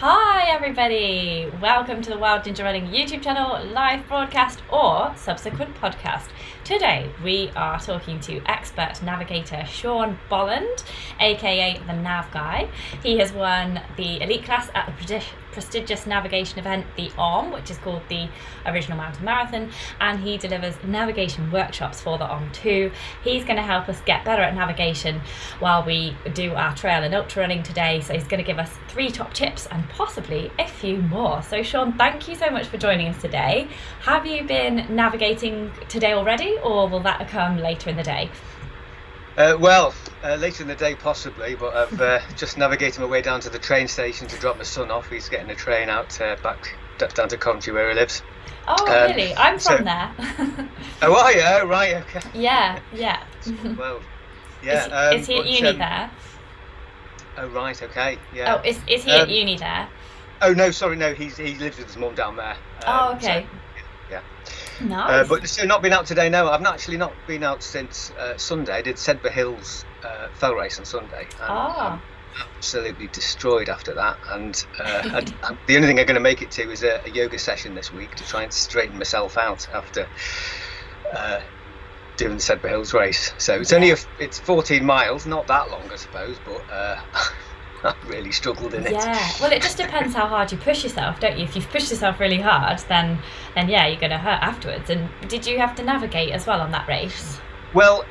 Hi everybody! Welcome to the Wild Ginger Running YouTube channel, live broadcast or subsequent podcast. Today we are talking to expert navigator Sean Bolland, aka the Nav Guy. He has won the elite class at the prestigious navigation event, the OMM, which is called the Original Mountain Marathon, and he delivers navigation workshops for the OMM too. He's going to help us get better at navigation while we do our trail and ultra running today, so he's going to give us 3 top tips and possibly a few more. So Sean, thank you so much for joining us today. Have you been navigating today already, or will that come later in the day? Later in the day possibly, but I've just navigated my way down to the train station to drop my son off. He's getting a train out back down to Coventry where he lives. Oh, really? I'm from there. Oh, are you? Oh, right, okay. Yeah. Well, yeah. Is he at uni there? Oh, right, okay, yeah. Oh, is he at uni there? Oh, no, sorry, no, he lives with his mum down there. Oh, okay. So, yeah. Nice. But so not been out today, no. I've actually not been out since Sunday. I did Sedbergh Hills fell race on Sunday. And I'm absolutely destroyed after that. And the only thing I'm going to make it to is a yoga session this week to try and straighten myself out after doing the Sedbergh Hills race. So it's only it's 14 miles, not that long, I suppose, but I really struggled in it. Yeah, well, it just depends how hard you push yourself, don't you? If you've pushed yourself really hard, then yeah, you're going to hurt afterwards. And did you have to navigate as well on that race? Well,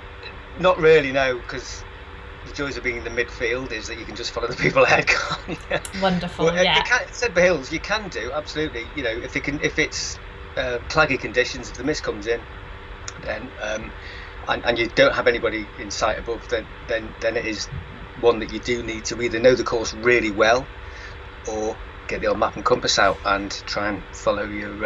not really, no, because the joys of being in the midfield is that you can just follow the people ahead, can't you? Wonderful, well, yeah. Sedbergh Hills, you can do, absolutely. You know, if it's claggy conditions, if the mist comes in, then and you don't have anybody in sight above, then it is one that you do need to either know the course really well or get the old map and compass out and try and follow your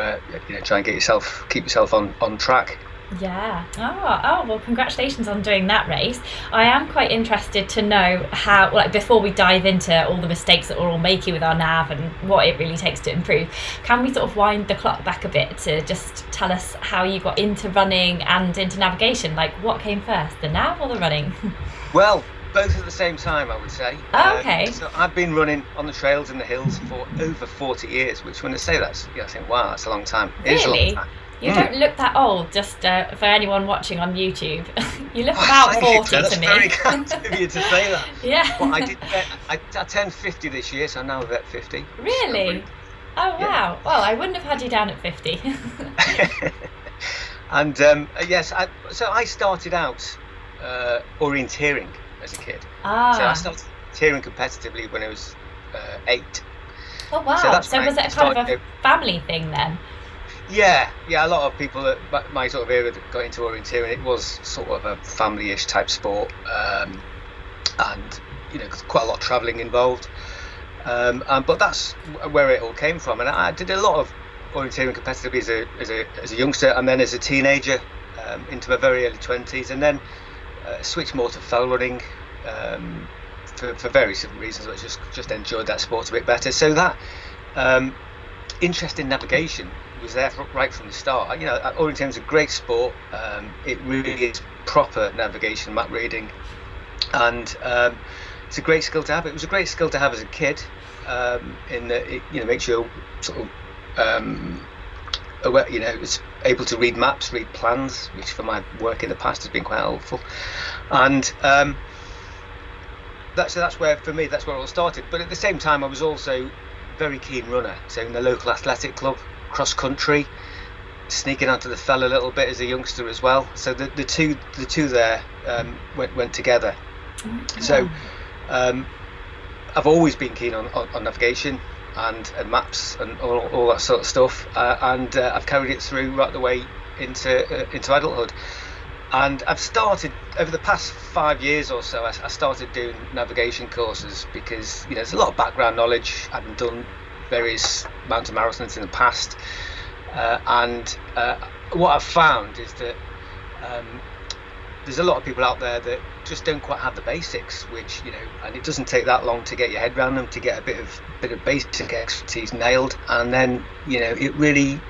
try and keep yourself on track. Yeah. Oh, well, congratulations on doing that race. I am quite interested to know how, like, before we dive into all the mistakes that we're all making with our nav and what it really takes to improve, can we sort of wind the clock back a bit to just tell us how you got into running and into navigation? Like, what came first, the nav or the running? Well, both at the same time, I would say. Oh, okay. So I've been running on the trails in the hills for over 40 years, which when I say that, I think, wow, that's a long time. Really? It is a long time. You don't look that old, just for anyone watching on YouTube. You look about 40 That's to me. very kind of you to say that. Yeah. Well, I turned 50 this year, so I'm now at 50. Really? Oh, wow. Yeah. Well, I wouldn't have had you down at 50. And yes, so I started out orienteering as a kid. So I started orienteering competitively when I was 8. Oh, wow. So was it a kind of a family thing then? Yeah, a lot of people at my sort of era that got into orienteering, it was sort of a family-ish type sport, and quite a lot of travelling involved. But that's where it all came from, and I did a lot of orienteering competitively as a youngster, and then as a teenager into my very early 20s, and then switched more to fell running for various different reasons. I just enjoyed that sport a bit better. So that interest in navigation was there right from the start. Orienteering is a great sport. It really is proper navigation, map reading, and it's a great skill to have. It was a great skill to have as a kid, in that it makes you sort of aware, it's able to read maps, read plans, which for my work in the past has been quite helpful. And that's where, for me, that's where it all started. But at the same time, I was also very keen runner. So in the local athletic club, cross country, sneaking onto the fell a little bit as a youngster as well. So the two there went together. Okay. So I've always been keen on navigation and maps and all that sort of stuff, and I've carried it through right the way into adulthood. And I've started over the past 5 years or so. I started doing navigation courses because there's a lot of background knowledge. I've done various mountain marathons in the past, and what I've found is that there's a lot of people out there that just don't quite have the basics, which and it doesn't take that long to get your head around them, to get a bit of basic expertise nailed, and then it really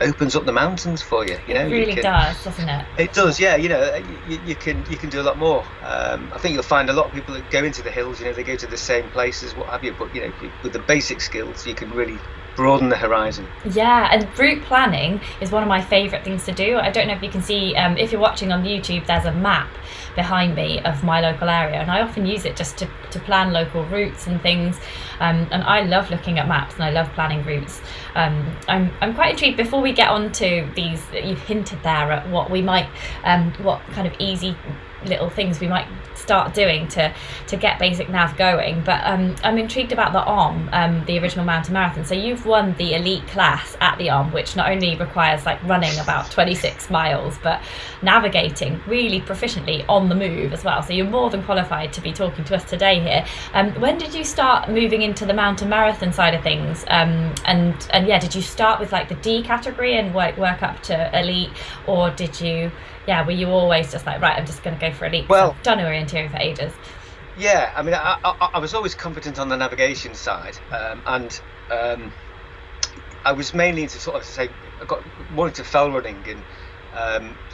opens up the mountains for you. You know, it really does, doesn't it? It does, yeah. You know, you can do a lot more. I think you'll find a lot of people that go into the hills. You know, they go to the same places, what have you. But you know, with the basic skills, you can really broaden the horizon. Yeah, and route planning is one of my favourite things to do. I don't know if you can see, if you're watching on YouTube, there's a map behind me of my local area, and I often use it just to plan local routes and things. And I love looking at maps and I love planning routes. I'm quite intrigued, before we get on to these, you've hinted there at what we might, what kind of easy little things we might start doing to get basic nav going, but I'm intrigued about the OMM, the original mountain marathon. So you've won the elite class at the OMM, which not only requires like running about 26 miles but navigating really proficiently on the move as well, so you're more than qualified to be talking to us today here. When did you start moving into the mountain marathon side of things, and yeah, did you start with like the D category and work up to elite, or did you, yeah, were you always just like, right, I'm just going to go for elite? Well, I've done orienteering for ages. Yeah, I mean, I was always competent on the navigation side, and I was mainly into sort of, say, I got more into fell running, and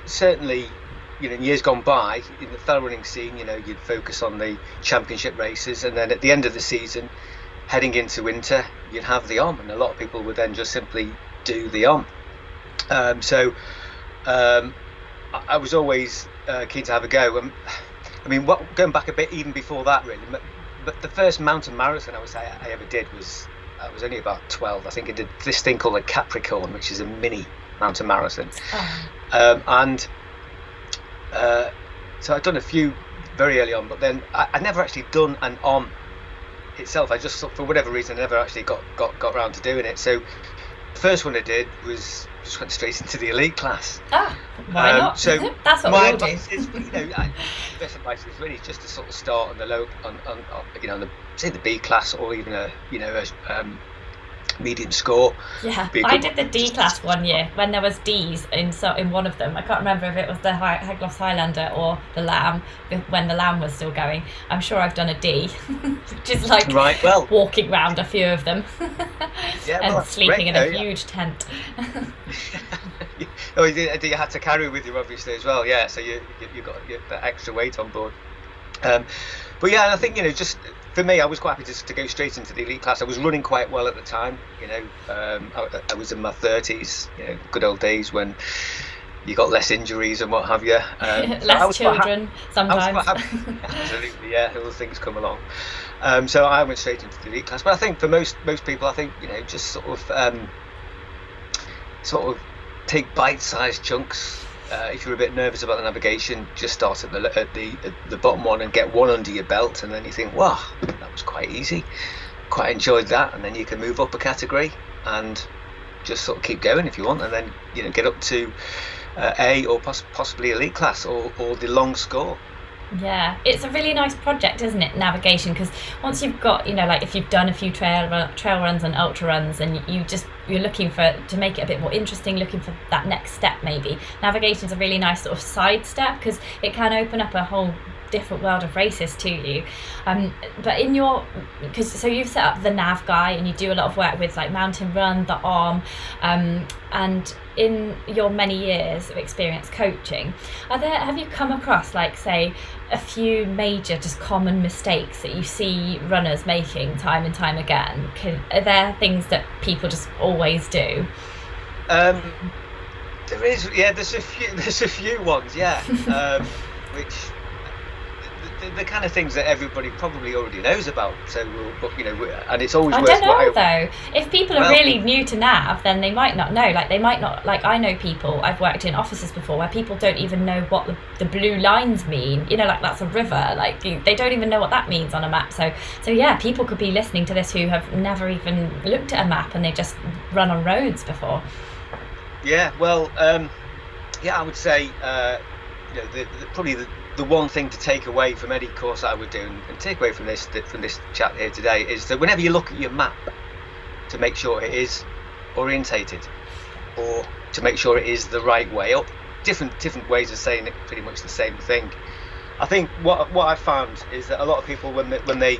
certainly, you know, in years gone by, in the fell running scene, you know, you'd focus on the championship races, and then at the end of the season, heading into winter, you'd have the OMM, and a lot of people would then just simply do the OMM. I was always keen to have a go. I mean, going back a bit even before that, really. But the first mountain marathon I ever did was, I was only about 12. I think I did this thing called a Capricorn, which is a mini mountain marathon. So I'd done a few very early on, but then I never actually done an OMM itself. I just, for whatever reason, I never actually got around to doing it. So the first one I did was just went straight into the elite class. Why not? So that's what my we all do. advice is, you know, the best advice is really just to sort of start on the low, on you know, say the B class, or even a medium score. Yeah, I did the D class one year when there was D's in one of them. I can't remember if it was the Hagloss Highlander or the Lamb, when the Lamb was still going. I'm sure I've done a D, which is like walking round a few of them and sleeping in a huge tent. Oh, you had to carry with you obviously as well, yeah. So you got that extra weight on board. But yeah, and I think, you know, just for me, I was quite happy to go straight into the elite class. I was running quite well at the time, you know. I was in my 30s, you know, good old days when you got less injuries and what have you. Less children sometimes. Absolutely, yeah, all the things come along. So I went straight into the elite class. But I think for most people, I think, you know, just sort of take bite-sized chunks. If you're a bit nervous about the navigation, just start at the bottom one and get one under your belt, and then you think, wow, that was quite easy, quite enjoyed that, and then you can move up a category and just sort of keep going if you want, and then, you know, get up to A or possibly elite class or the long score. Yeah, it's a really nice project, isn't it, navigation? Because once you've got, you know, like if you've done a few trail runs and ultra runs, and you're looking to make it a bit more interesting, looking for that next step maybe. Navigation is a really nice sort of side step, because it can open up a whole different world of races to you. But so you've set up the Nav Guy, and you do a lot of work with like Mountain Run, the OMM, and in your many years of experience coaching, have you come across, like, say, a few major just common mistakes that you see runners making time and time again? Are there things that people just always do? There is, yeah. There's a few ones, yeah. Which the kind of things that everybody probably already knows about. So, but, you know, and it's always worthwhile. I don't know though. If people are really new to nav, then they might not know. Like, they might not. Like, I know people. I've worked in offices before where people don't even know what the blue lines mean. You know, like, that's a river. Like, they don't even know what that means on a map. So yeah, people could be listening to this who have never even looked at a map, and they just run on roads before. Yeah. Well, yeah, I would say, you know, probably the one thing to take away from any course I would do, and take away from this chat here today, is that whenever you look at your map, to make sure it is orientated, or to make sure it is the right way up. Different ways of saying it, pretty much the same thing. I think what I found is that a lot of people, when they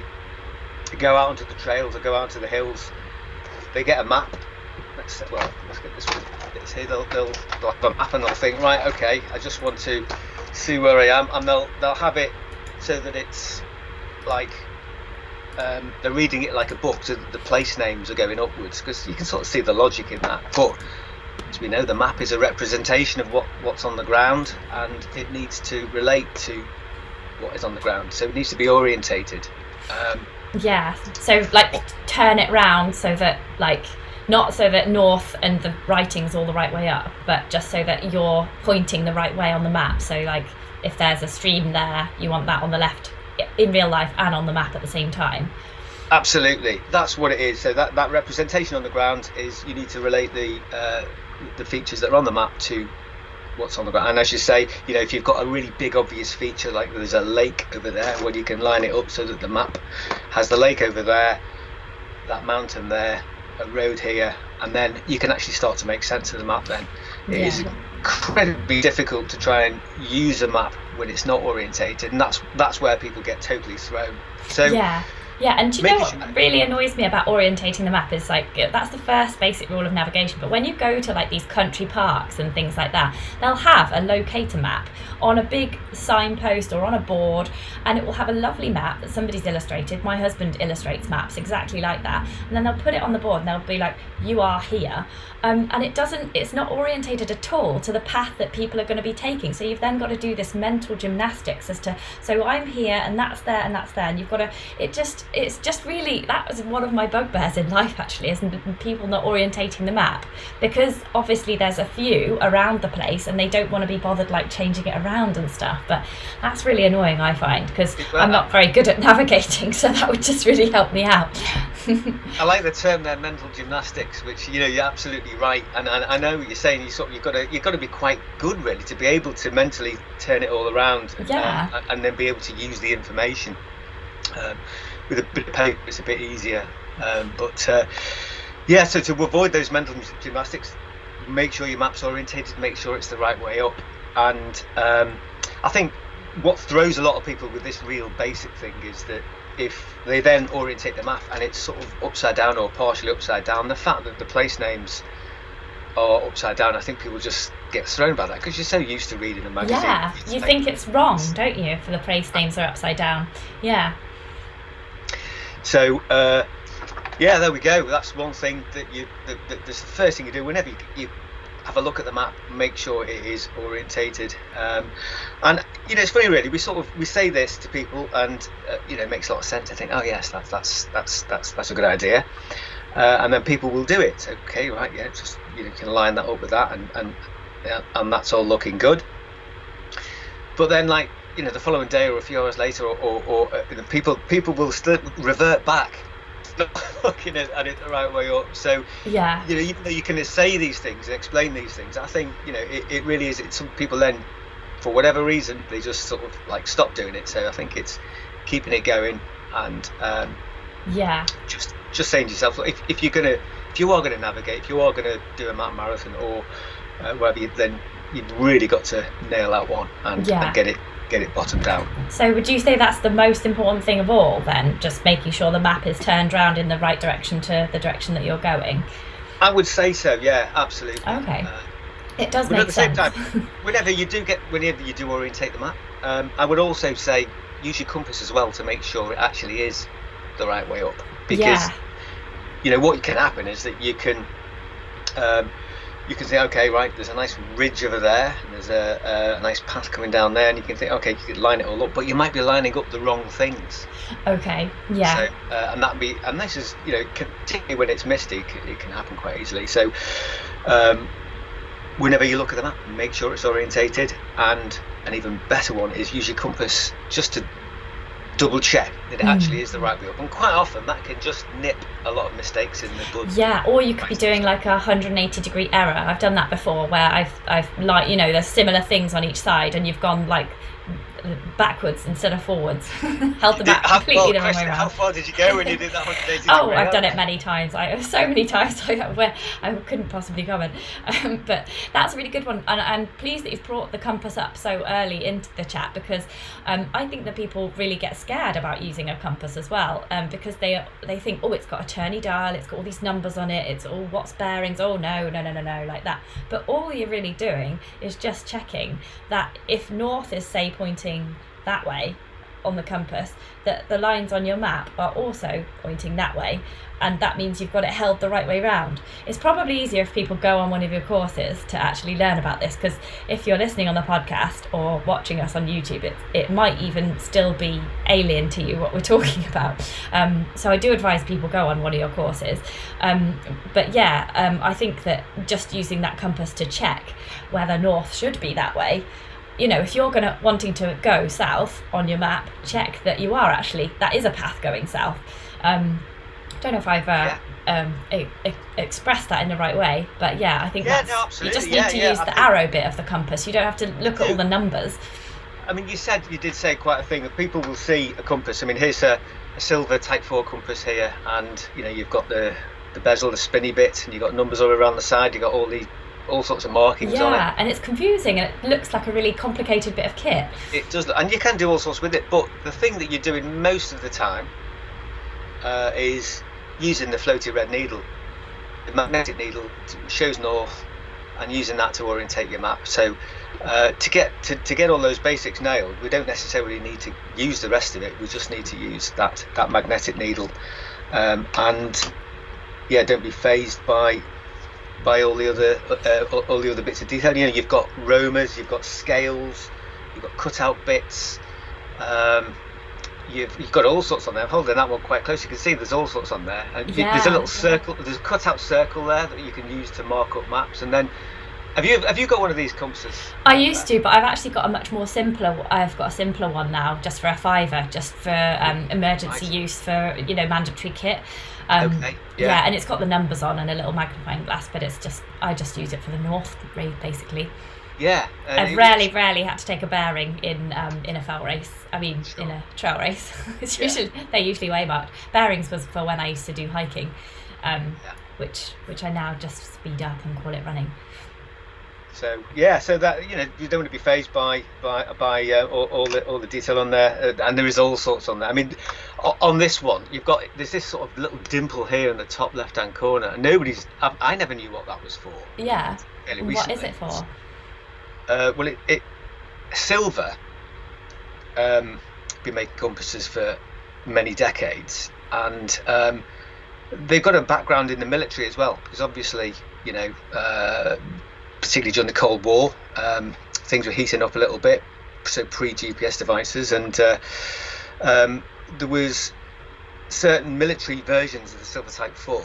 go out onto the trails or go out to the hills, they get a map. Let's get this one. See, they'll have a map and they'll think, right, okay, I just want to see where I am, and they'll have it so that it's like they're reading it like a book, so that the place names are going upwards, because you can sort of see the logic in that. But as we know, the map is a representation of what's on the ground, and it needs to relate to what is on the ground, so it needs to be orientated. So like turn it round so that, like, not so that north and the writing's all the right way up, but just so that you're pointing the right way on the map. So like if there's a stream there, you want that on the left in real life and on the map at the same time. Absolutely, that's what it is. So that representation on the ground is, you need to relate the features that are on the map to what's on the ground. And as you say, you know, if you've got a really big obvious feature, like there's a lake over there, well, you can line it up so that the map has the lake over there, that mountain there, a road here, and then you can actually start to make sense of the map then. It is incredibly difficult to try and use a map when it's not orientated, and that's where people get totally thrown. So and do you know what really annoys me about orientating the map is, like, that's the first basic rule of navigation, but when you go to like these country parks and things like that, they'll have a locator map on a big signpost or on a board, and it will have a lovely map that somebody's illustrated. My husband illustrates maps exactly like that, and then they'll put it on the board and they'll be like, you are here, and it's not orientated at all to the path that people are going to be taking. So you've then got to do this mental gymnastics as to, so I'm here and that's there and that's there, and you've got to, it's just really, that was one of my bugbears in life actually, is people not orientating the map, because obviously there's a few around the place and they don't want to be bothered like changing it around and stuff. But that's really annoying, I find, because I'm not very good at navigating, so that would just really help me out. I like the term there, mental gymnastics, which, you know, you're absolutely right, and I know what you're saying. You've got to be quite good really to be able to mentally turn it all around, and then be able to use the information. With a bit of paper, it's a bit easier, so to avoid those mental gymnastics, make sure your map's orientated, make sure it's the right way up. And I think what throws a lot of people with this real basic thing is that if they then orientate the map and it's sort of upside down or partially upside down, the fact that the place names are upside down, I think people just get thrown by that, because you're so used to reading a magazine. Yeah, you think it's wrong, don't you, if the place names are upside down? Yeah. So there we go. That's one thing that's the first thing you do whenever you have a look at the map. Make sure it is orientated. And you know, it's funny really. We say this to people, and you know, it makes a lot of sense. I think, oh yes, that's a good idea. And then people will do it. Okay, right, yeah, just, you know, you can line that up with that, and that's all looking good. But then, like, you know, the following day or a few hours later, or people will still revert back, not looking at it the right way up. So you know, even though you can say these things and explain these things, I think, you know, it really is. Some people then, for whatever reason, they just sort of like stop doing it. So I think it's keeping it going, and just saying to yourself, if you are gonna navigate, if you are gonna do a map marathon or whatever, then you've really got to nail that one and get it bottomed out. So would you say that's the most important thing of all then, just making sure the map is turned round in the right direction to the direction that you're going? I would say so, yeah, absolutely. Okay. It does make sense. But at the same time, whenever you do orientate the map, I would also say use your compass as well to make sure it actually is the right way up, because you know what can happen is that you can say, okay, right, there's a nice ridge over there, and there's a nice path coming down there, and you can think, okay, you could line it all up, but you might be lining up the wrong things. Okay, yeah. So, and this is, you know, particularly when it's misty, it can happen quite easily. So, whenever you look at the map, make sure it's orientated, and an even better one is use your compass just to double check that it actually is the right way up, and quite often that can just nip a lot of mistakes in the bud. Yeah, or you could be doing like a 180 degree error. I've done that before, where I've like, you know, there's similar things on each side, and you've gone like backwards instead of forwards. Held the map completely the wrong way around. How far did you go when you did that 180 degree? Oh, I've done it many times. So many times where I couldn't possibly comment. But that's a really good one, and I'm pleased that you've brought the compass up so early into the chat, because I think that people really get scared about using a compass as well, because they think, oh, it's got a turny dial, it's got all these numbers on it, it's all what's bearings, oh no, like that. But all you're really doing is just checking that if north is, say, pointing that way on the compass, that the lines on your map are also pointing that way, and that means you've got it held the right way round. It's probably easier if people go on one of your courses to actually learn about this, because if you're listening on the podcast or watching us on YouTube, it might even still be alien to you what we're talking about. So I do advise people go on one of your courses. But yeah, I think that just using that compass to check whether north should be that way, you know, if you're wanting to go south on your map, check that you are actually, that is a path going south. Don't know if I've expressed that in the right way, but yeah, I think you just need to use the arrow bit of the compass. You don't have to look at all the numbers. I mean, you did say quite a thing that people will see a compass. I mean, here's a silver Type 4 compass here, and you know, you've got the bezel, the spinny bit, and you've got numbers all around the side. You've got all sorts of markings on it. Yeah, and it's confusing, and it looks like a really complicated bit of kit. It does, and you can do all sorts with it, but the thing that you're doing most of the time is using the floaty red needle. The magnetic needle shows north, and using that to orientate your map. So to get all those basics nailed, we don't necessarily need to use the rest of it. We just need to use that magnetic needle, and yeah, don't be phased by all the other bits of detail. You know, you've got roamers, you've got scales, you've got cutout bits, you've got all sorts on there. I'm holding that one quite close. You can see there's all sorts on there. And there's a little circle, there's a cutout circle there that you can use to mark up maps. And then, have you got one of these compasses? I used to, but I've actually got a much more simpler. I've got a simpler one now, just for a £5, just for emergency use for, you know, mandatory kit. Okay. Yeah, and it's got the numbers on and a little magnifying glass, but I just use it for the north read basically. Yeah. I've rarely had to take a bearing in a fell race. I mean, in a trail race. They're usually way marked. Bearings was for when I used to do hiking, which I now just speed up and call it running. So yeah, so that, you know, you don't want to be phased by all the detail on there, and there is all sorts on there. I mean, on this one, there's this sort of little dimple here in the top left-hand corner, and I never knew what that was for. Yeah. What is it for? Well, it silver. Been making compasses for many decades, and they've got a background in the military as well, because obviously, you know, particularly during the Cold War, things were heating up a little bit, so pre-GPS devices, and there was certain military versions of the silver Type 4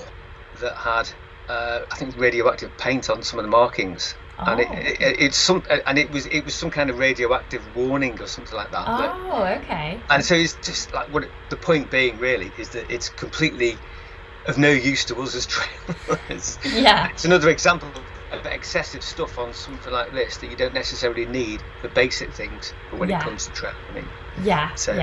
that had, I think, radioactive paint on some of the markings. Oh. And it was some kind of radioactive warning or something like that. Oh, okay. And so it's just like, the point being really is that it's completely of no use to us as trailers. Yeah. It's another example of excessive stuff on something like this that you don't necessarily need for basic things, but when it comes to traveling. Yeah. So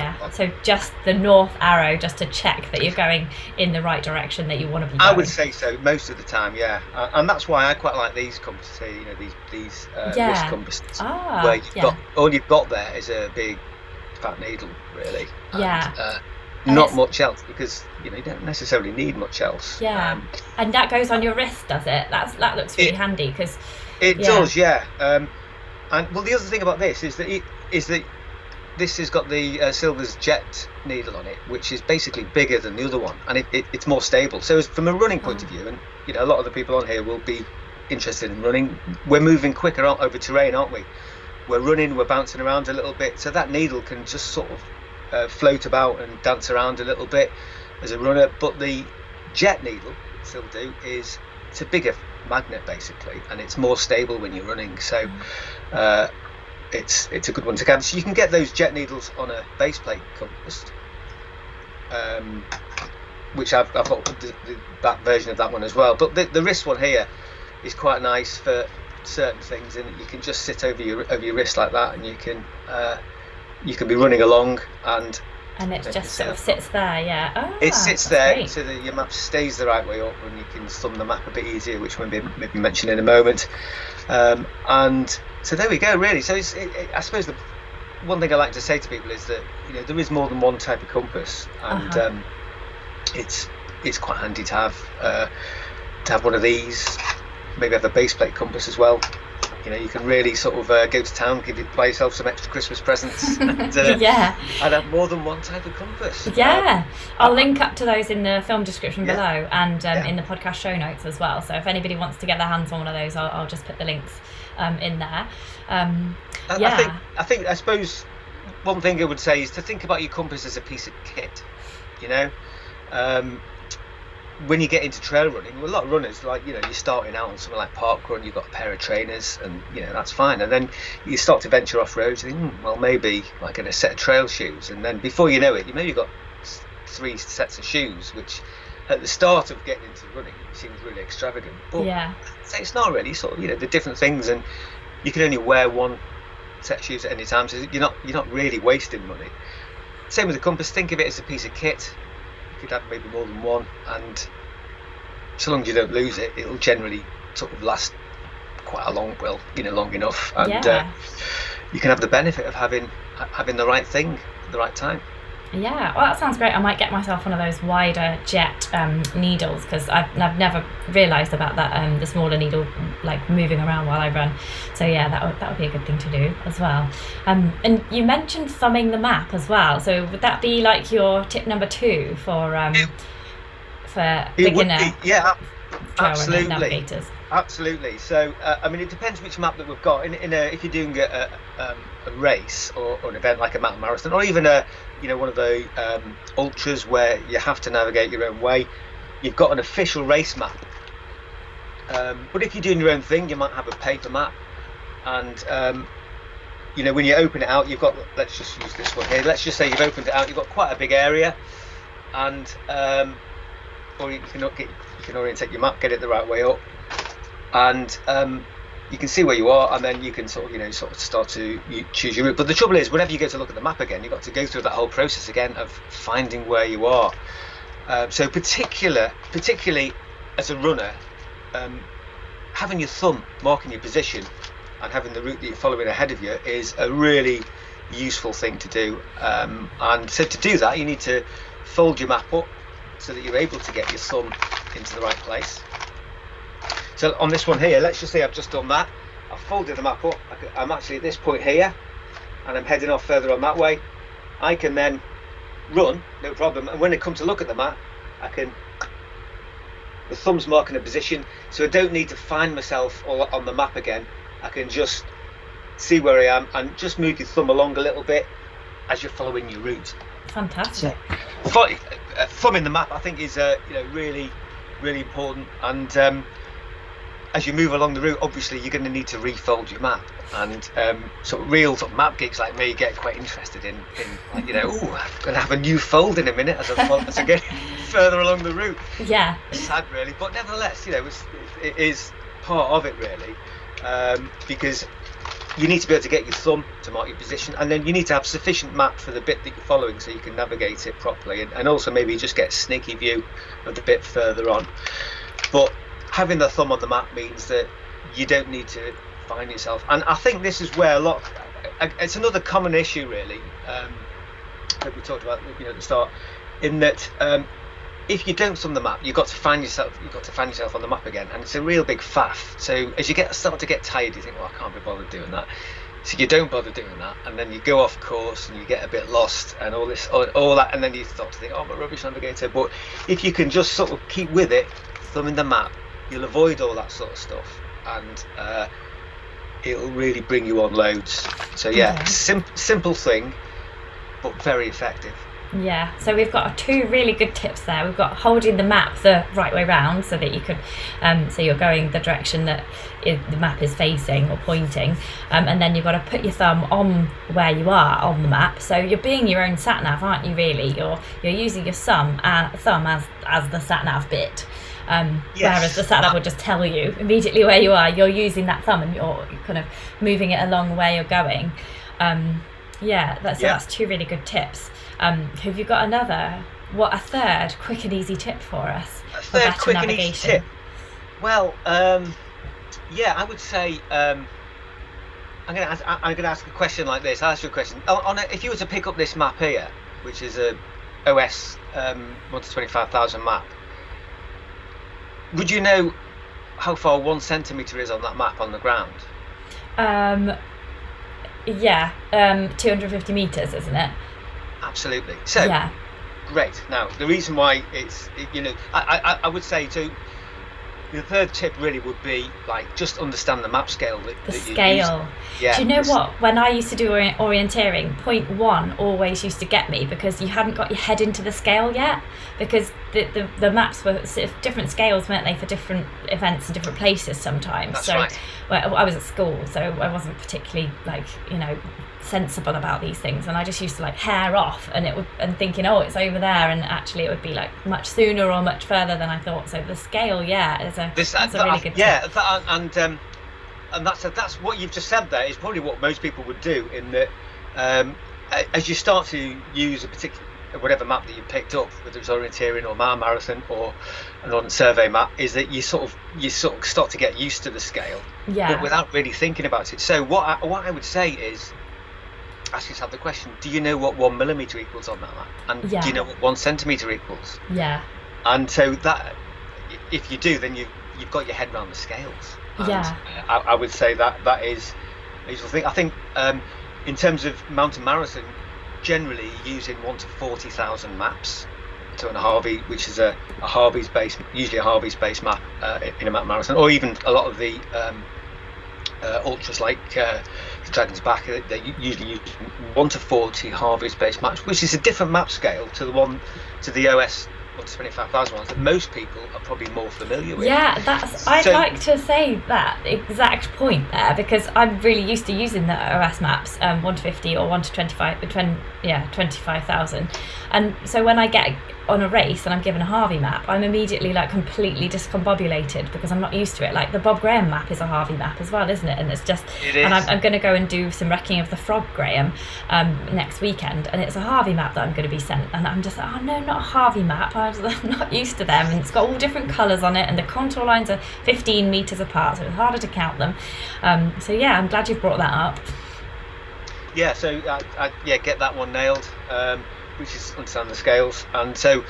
just the north arrow, just to check that you're going in the right direction that you want to be going. I would say so most of the time, yeah. And that's why I quite like these compasses here, you know, these wrist compasses, where all you've got there is a big fat needle, really. Yeah. And not much else, because you know, you don't necessarily need much else. Yeah. And that goes on your wrist, does it? That looks really handy, because it does, yeah. And well, the other thing about this is that this has got the Silver's jet needle on it, which is basically bigger than the other one, and it's more stable. So from a running point of view, and you know, a lot of the people on here will be interested in running. We're moving quicker over terrain, aren't we? We're running, we're bouncing around a little bit, so that needle can just sort of float about and dance around a little bit as a runner. But the jet needle, still do, it's a bigger magnet basically, and it's more stable when you're running. So it's a good one to get. So you can get those jet needles on a base plate compass, which I've got that version of that one as well. But the wrist one here is quite nice for certain things, and you can just sit over your wrist like that, and you can you can be running along and it just sort of sits there. Yeah. It sits there great. so that your map stays the right way up, and you can thumb the map a bit easier, which we'll maybe mention in a moment. And so there we go, really. So I suppose the one thing I like to say to people is that there is more than one type of compass, and it's quite handy to have one of these. Maybe have a base plate compass as well. You can really sort of go to town, buy yourself some extra Christmas presents, and have more than one type of compass. Yeah, I'll link up to those in the film description below, and in the podcast show notes as well. So if anybody wants to get their hands on one of those, I'll just put the links in there. I suppose one thing I would say is to think about your compass as a piece of kit. When you get into trail running, a lot of runners, like you're starting out on something like park run, you've got a pair of trainers, and that's fine. And then you start to venture off road, you think, well, maybe I get a set of trail shoes, and then before you know it, you've got 3 sets of shoes, which at the start of getting into running seems really extravagant. But it's not really. Sort of, the different things, and you can only wear one set of shoes at any time, so you're not really wasting money. Same with the compass. Think of it as a piece of kit. You could have maybe more than one, and so long as you don't lose it, it'll generally sort of last quite long enough, and you can have the benefit of having the right thing at the right time. Yeah, well, that sounds great. I might get myself one of those wider jet needles, because I've never realised about that, the smaller needle like moving around while I run. So that would be a good thing to do as well. And you mentioned thumbing the map as well. So would that be like your tip number 2 for beginner absolutely navigators? Absolutely. So it depends which map that we've got. If you're doing a race or an event like a mountain marathon, or even one of the ultras where you have to navigate your own way, you've got an official race map. But if you're doing your own thing, you might have a paper map, and when you open it out, you've got, let's just use this one here, let's just say you've opened it out, you've got quite a big area, and or you can orientate your map, get it the right way up, and you can see where you are, and then you can sort of start to choose your route. But the trouble is, whenever you go to look at the map again, you've got to go through that whole process again of finding where you are. So particularly as a runner, having your thumb marking your position and having the route that you're following ahead of you is a really useful thing to do. And so to do that, you need to fold your map up so that you're able to get your thumb into the right place. So on this one here, let's just say I've just done that. I've folded the map up. I'm actually at this point here, and I'm heading off further on that way. I can then run, no problem. And when I come to look at the map, the thumb's marking a position, so I don't need to find myself all on the map again. I can just see where I am and just move your thumb along a little bit as you're following your route. Fantastic. Thumbing the map, I think, is really, really important. And as you move along the route, obviously you're going to need to refold your map, and sort of real sort of map geeks like me get quite interested in like, I'm going to have a new fold in a minute as I get further along the route. Yeah, it's sad really, but nevertheless, it is part of it really, because you need to be able to get your thumb to mark your position, and then you need to have sufficient map for the bit that you're following so you can navigate it properly, and also maybe just get a sneaky view of the bit further on. But having the thumb on the map means that you don't need to find yourself, and I think this is where it's another common issue really, that we talked about at the start, in that if you don't thumb the map, you've got to find yourself on the map again, and it's a real big faff. So as you start to get tired, you think, well, I can't be bothered doing that, so you don't bother doing that, and then you go off course and you get a bit lost and all that, and then you start to think, oh, I'm a rubbish navigator. But if you can just sort of keep with it, thumbing the map, you'll avoid all that sort of stuff, and it'll really bring you on loads. So simple thing, but very effective. Yeah, so we've got 2 really good tips there. We've got holding the map the right way round so that you could, so you're going the direction that the map is facing or pointing, and then you've got to put your thumb on where you are on the map. So you're being your own sat nav, aren't you? Really, you're using your thumb as the sat nav bit. Whereas the sat nav will just tell you immediately where you are. You're using that thumb and you're kind of moving it along where you're going. Yeah, that's two really good tips. Have you got a third quick and easy tip for us? A third quick and easy tip. Well, I would say I'm going to ask a question like this. I'll ask you a question. If you were to pick up this map here, which is a OS 1 to 25,000 map, would you know how far 1 centimetre is on that map on the ground? 250 metres, isn't it? Absolutely. So, yeah. Great. Now, the reason why I would say to the third tip really would be just understand the map scale that scale. Yeah. Do you know what? When I used to do orienteering, 0.1 always used to get me because you hadn't got your head into the scale yet, because the maps were sort of different scales, weren't they, for different events and different places sometimes. That's right. Well, I was at school, so I wasn't particularly sensible about these things, and I just used to hair off and thinking, oh, it's over there, and actually it would be much sooner or much further than I thought. So the scale, that's a really good tip. And that's what you've just said there is probably what most people would do, in that as you start to use a particular whatever map that you picked up, whether it's orienteering or marathon or an on survey map, is that you sort of start to get used to the scale, but without really thinking about it. So what I would say is, ask yourself the question: do you know what 1 millimetre equals on that map? And do you know what 1 centimetre equals? Yeah. And so that, if you do, then you've got your head around the scales. And I would say that is a useful thing. I think in terms of mountain marathon, generally using 1 to 40,000 maps to a Harvey, which is usually a Harvey's based map in a mountain marathon, or even a lot of the ultras like the Dragon's Back, they usually use 1 to 40 Harvey's based maps, which is a different map scale to the OS 1 to 25,000 ones that most people are probably more familiar with. Yeah, I'd like to say that exact point there, because I'm really used to using the OS maps, 1 to 50 or 1 to 25,000, and so when I get on a race and I'm given a Harvey map, I'm immediately completely discombobulated because I'm not used to it. The Bob Graham map is a Harvey map as well, isn't it? And it is. And I'm going to go and do some wrecking of the Frog Graham next weekend, and it's a Harvey map that I'm going to be sent, and I'm just oh no, not a Harvey map. I'm not used to them, and it's got all different colours on it, and the contour lines are 15 metres apart, so it's harder to count them. I'm glad you've brought that up. Yeah, so get that one nailed. Which is understand the scales. And so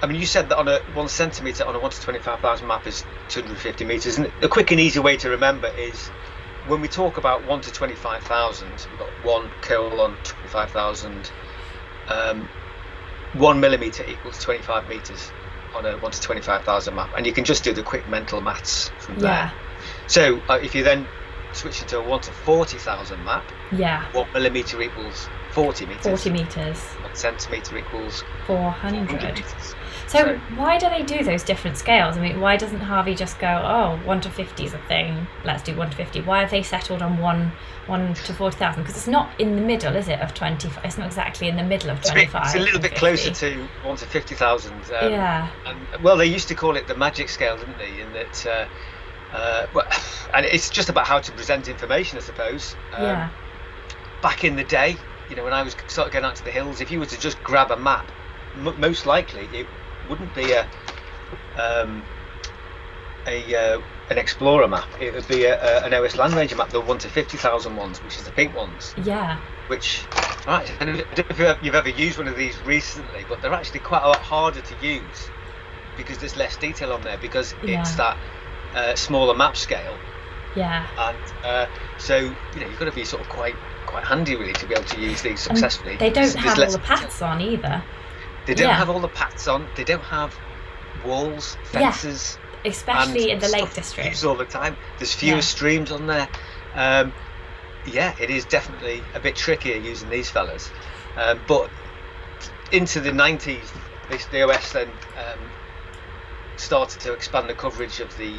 you said that on a 1 centimetre on a 1 to 25,000 map is 250 metres, and the quick and easy way to remember is when we talk about 1 to 25,000, we've got 1 colon 25,000, 1 millimetre equals 25 metres on a 1 to 25,000 map, and you can just do the quick mental maths from there. So if you then switch into a 1 to 40,000 map, 1 millimetre equals 40 metres. 40 metres. 1 centimetre equals 400 metres. So why do they do those different scales? I mean, why doesn't Harvey just go, 1 to 50 is a thing, let's do 1 to 50? Why have they settled on 1 to 40,000? Because it's not in the middle, is it, of 25? It's not exactly in the middle of 25. It's a little bit closer to 1 to 50,000. And they used to call it the magic scale, didn't they? In that, and it's just about how to present information, I suppose. Back in the day, when I was sort of going out to the hills, if you were to just grab a map, most likely it wouldn't be an Explorer map. It would be an OS Land Ranger map, the 1 to 50,000 ones, which is the pink ones. Yeah. Which, I don't know if you've ever used one of these recently, but they're actually quite a lot harder to use because there's less detail on there, because it's that smaller map scale. Yeah. And so you've got to be sort of quite handy really to be able to use these successfully. And they don't have all the paths on either. They don't have all the paths on. They don't have walls, fences. Yeah, especially in the Lake District. Used all the time. There's fewer streams on there. It is definitely a bit trickier using these fellas. But into the 90s, the OS then started to expand the coverage of the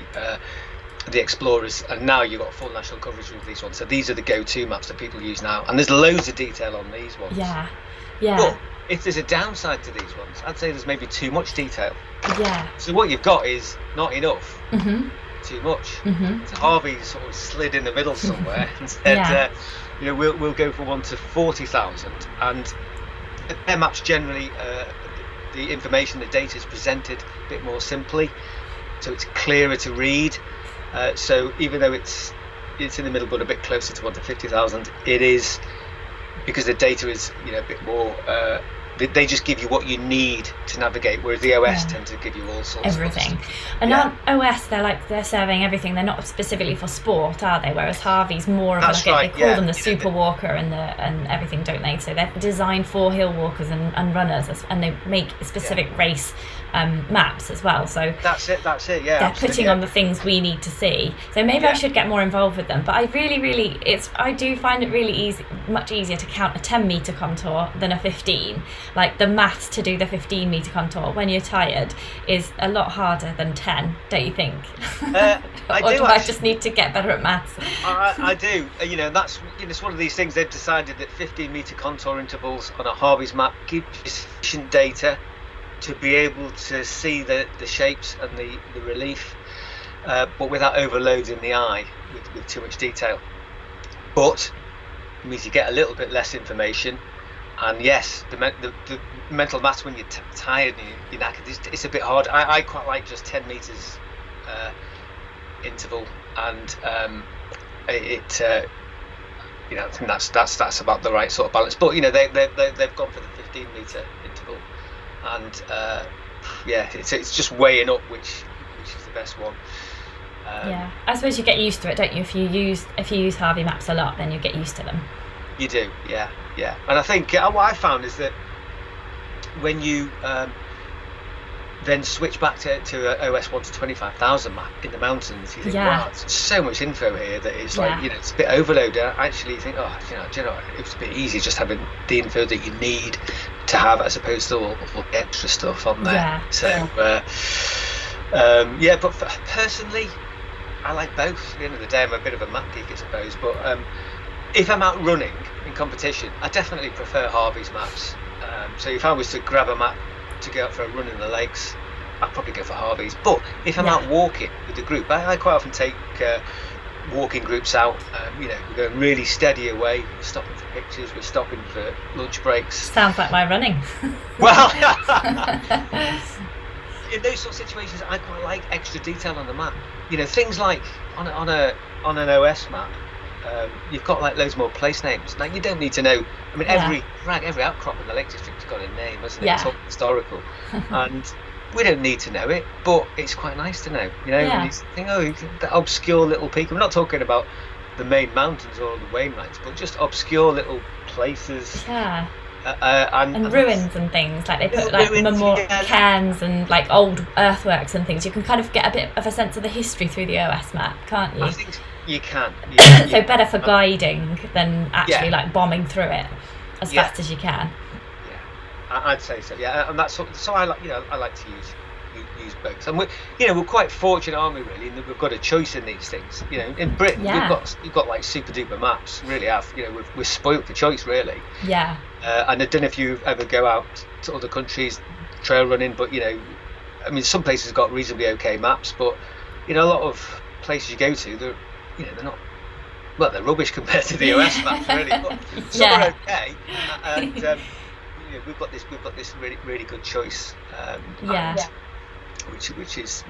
Explorers, and now you've got full national coverage with these ones. So these are the go-to maps that people use now, and there's loads of detail on these ones. But if there's a downside to these ones, I'd say there's maybe too much detail. So what you've got is not enough, too much. So Harvey sort of slid in the middle somewhere and said, we'll go from 1 to 40,000, and their maps generally, the information, the data is presented a bit more simply, so it's clearer to read. So even though it's in the middle but a bit closer to 1 to 50,000, it is, because the data is a bit more, they just give you what you need to navigate, whereas the OS tend to give you all sorts everything. of stuff. And on OS, they're serving everything. They're not specifically for sport, are they? Whereas Harvey's more of they call them the super walker and everything, don't they? So they're designed for hill walkers and runners, and they make specific race maps as well. So that's it. They're putting on the things we need to see. So maybe I should get more involved with them. But I really, I do find it really much easier to count a 10-metre contour than a 15. Like the maths to do the 15-metre contour when you're tired is a lot harder than 10, don't you think? I just need to get better at maths? I do. That's it's one of these things. They've decided that 15-metre contour intervals on a Harvey's map give you sufficient data to be able to see the shapes and the relief, but without overloading the eye with too much detail. But it means you get a little bit less information. And yes, the mental maths when you're tired and you're knackered, it's a bit hard. I quite like just 10 metres interval, and I think that's about the right sort of balance. But they've gone for the 15-metre interval, and it's just weighing up which is the best one. I suppose you get used to it, don't you? If you use Harvey maps a lot, then you get used to them. You do, yeah. And I think what I found is that when you then switch back to a OS 1 to 25,000 map in the mountains, you think, wow, there's so much info here that it's like, it's a bit overloaded. I actually think, do you know, it was a bit easy just having the info that you need to have, as opposed to all the extra stuff on there. Yeah. So, but personally, I like both. At the end of the day, I'm a bit of a map geek, I suppose, but if I'm out running in competition, I definitely prefer Harvey's maps. So if I was to grab a map to go out for a run in the lakes, I'd probably go for Harvey's. But if I'm out walking with the group, I quite often take walking groups out. We're going really steady away. We're stopping for pictures. We're stopping for lunch breaks. Sounds like my running. Well, in those sort of situations, I quite like extra detail on the map. Things like on an OS map. You've got like loads more place names. Like you don't need to know. I mean, every outcrop in the Lake District's got a name, hasn't it? Yeah. It's all historical, and we don't need to know it, but it's quite nice to know. When you think, that obscure little peak. I'm not talking about the main mountains or the Wainwrights, but just obscure little places. Yeah. And ruins and things, like they put like memorial cairns and like old earthworks and things. You can kind of get a bit of a sense of the history through the OS map, can't you? I think you can. So better for guiding than actually like bombing through it as fast as you can. Yeah, I'd say so. Yeah, and that's so I like I like to use both, and we're quite fortunate, aren't we? Really, in that we've got a choice in these things. In Britain, we've got like super duper maps. Really have. We're spoilt for choice, really. Yeah. And I don't know if you ever go out to other countries trail running, but I mean, some places have got reasonably okay maps, but a lot of places you go to, they're not. Well, they're rubbish compared to the OS maps, really. But some are okay, and we've got this really really good choice. Which is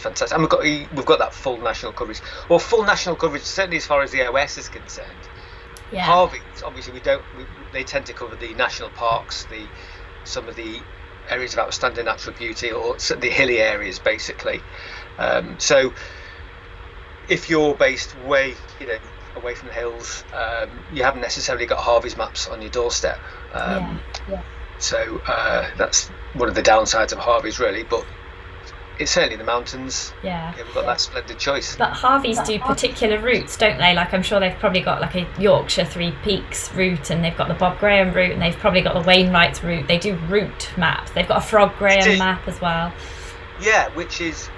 fantastic, and we've got that full national coverage. Well, full national coverage certainly as far as the OS is concerned. Yeah. Harvey's obviously they tend to cover the national parks, some of the areas of outstanding natural beauty, or the hilly areas basically. So if you're based way away from the hills, you haven't necessarily got Harvey's maps on your doorstep. So that's one of the downsides of Harvey's, really, but it's certainly the mountains. Yeah, we've got that splendid choice. But Harvey's do particular routes, don't they? Like I'm sure they've probably got like a Yorkshire Three Peaks route, and they've got the Bob Graham route, and they've probably got the Wainwrights route. They do route maps. They've got a Frog Graham map as well. Yeah, which is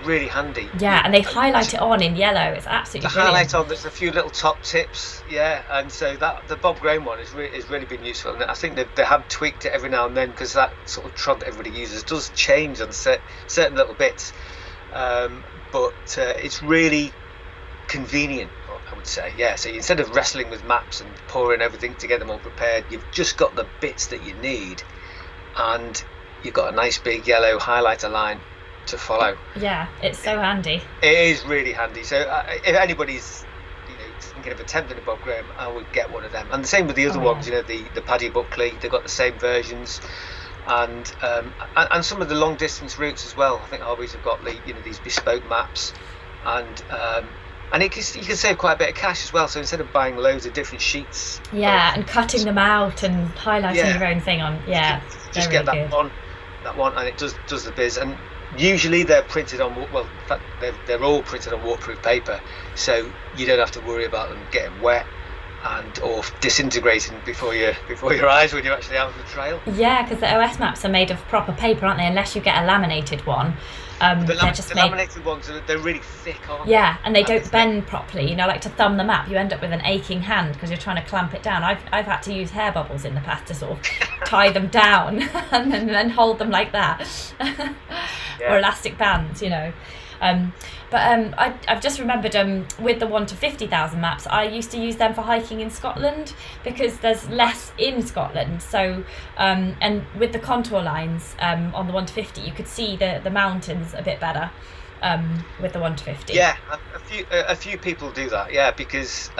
really handy. Yeah, and they highlight it on in yellow. It's absolutely brilliant. Highlight on. There's a few little top tips. Yeah, and so that the Bob Graham one is really been useful, and I think they have tweaked it every now and then, because that sort of trod that everybody uses does change on certain little bits, but it's really convenient I would say. Yeah, so instead of wrestling with maps and pouring everything to get them all prepared, you've just got the bits that you need, and you've got a nice big yellow highlighter line to follow. Yeah, it's so handy. It is really handy. So if anybody's thinking of attempting a Bob Graham, I would get one of them. And the same with the other ones, the Paddy Buckley, they've got the same versions. And some of the long distance routes as well. I think Harvey's have got these bespoke maps, and you can save quite a bit of cash as well. So instead of buying loads of different sheets, and cutting them out and highlighting your own thing on, just get that one, and it does the biz. And usually they're printed on, well, in fact they're all printed on waterproof paper, so you don't have to worry about them getting wet or disintegrating before your eyes when you're actually out on the trail. Yeah, because the OS maps are made of proper paper, aren't they? Unless you get a laminated one. The laminated ones, they're really thick, aren't they? Yeah, and they don't bend properly. Like to thumb the map, you end up with an aching hand because you're trying to clamp it down. I've had to use hair bubbles in the past to sort of tie them down and then hold them like that, or elastic bands, I've just remembered with the 1 to 50,000 maps, I used to use them for hiking in Scotland because there's less in Scotland. So and with the contour lines on the 1 to 50, you could see the mountains a bit better with the 1 to 50. Yeah, a few people do that. Yeah, because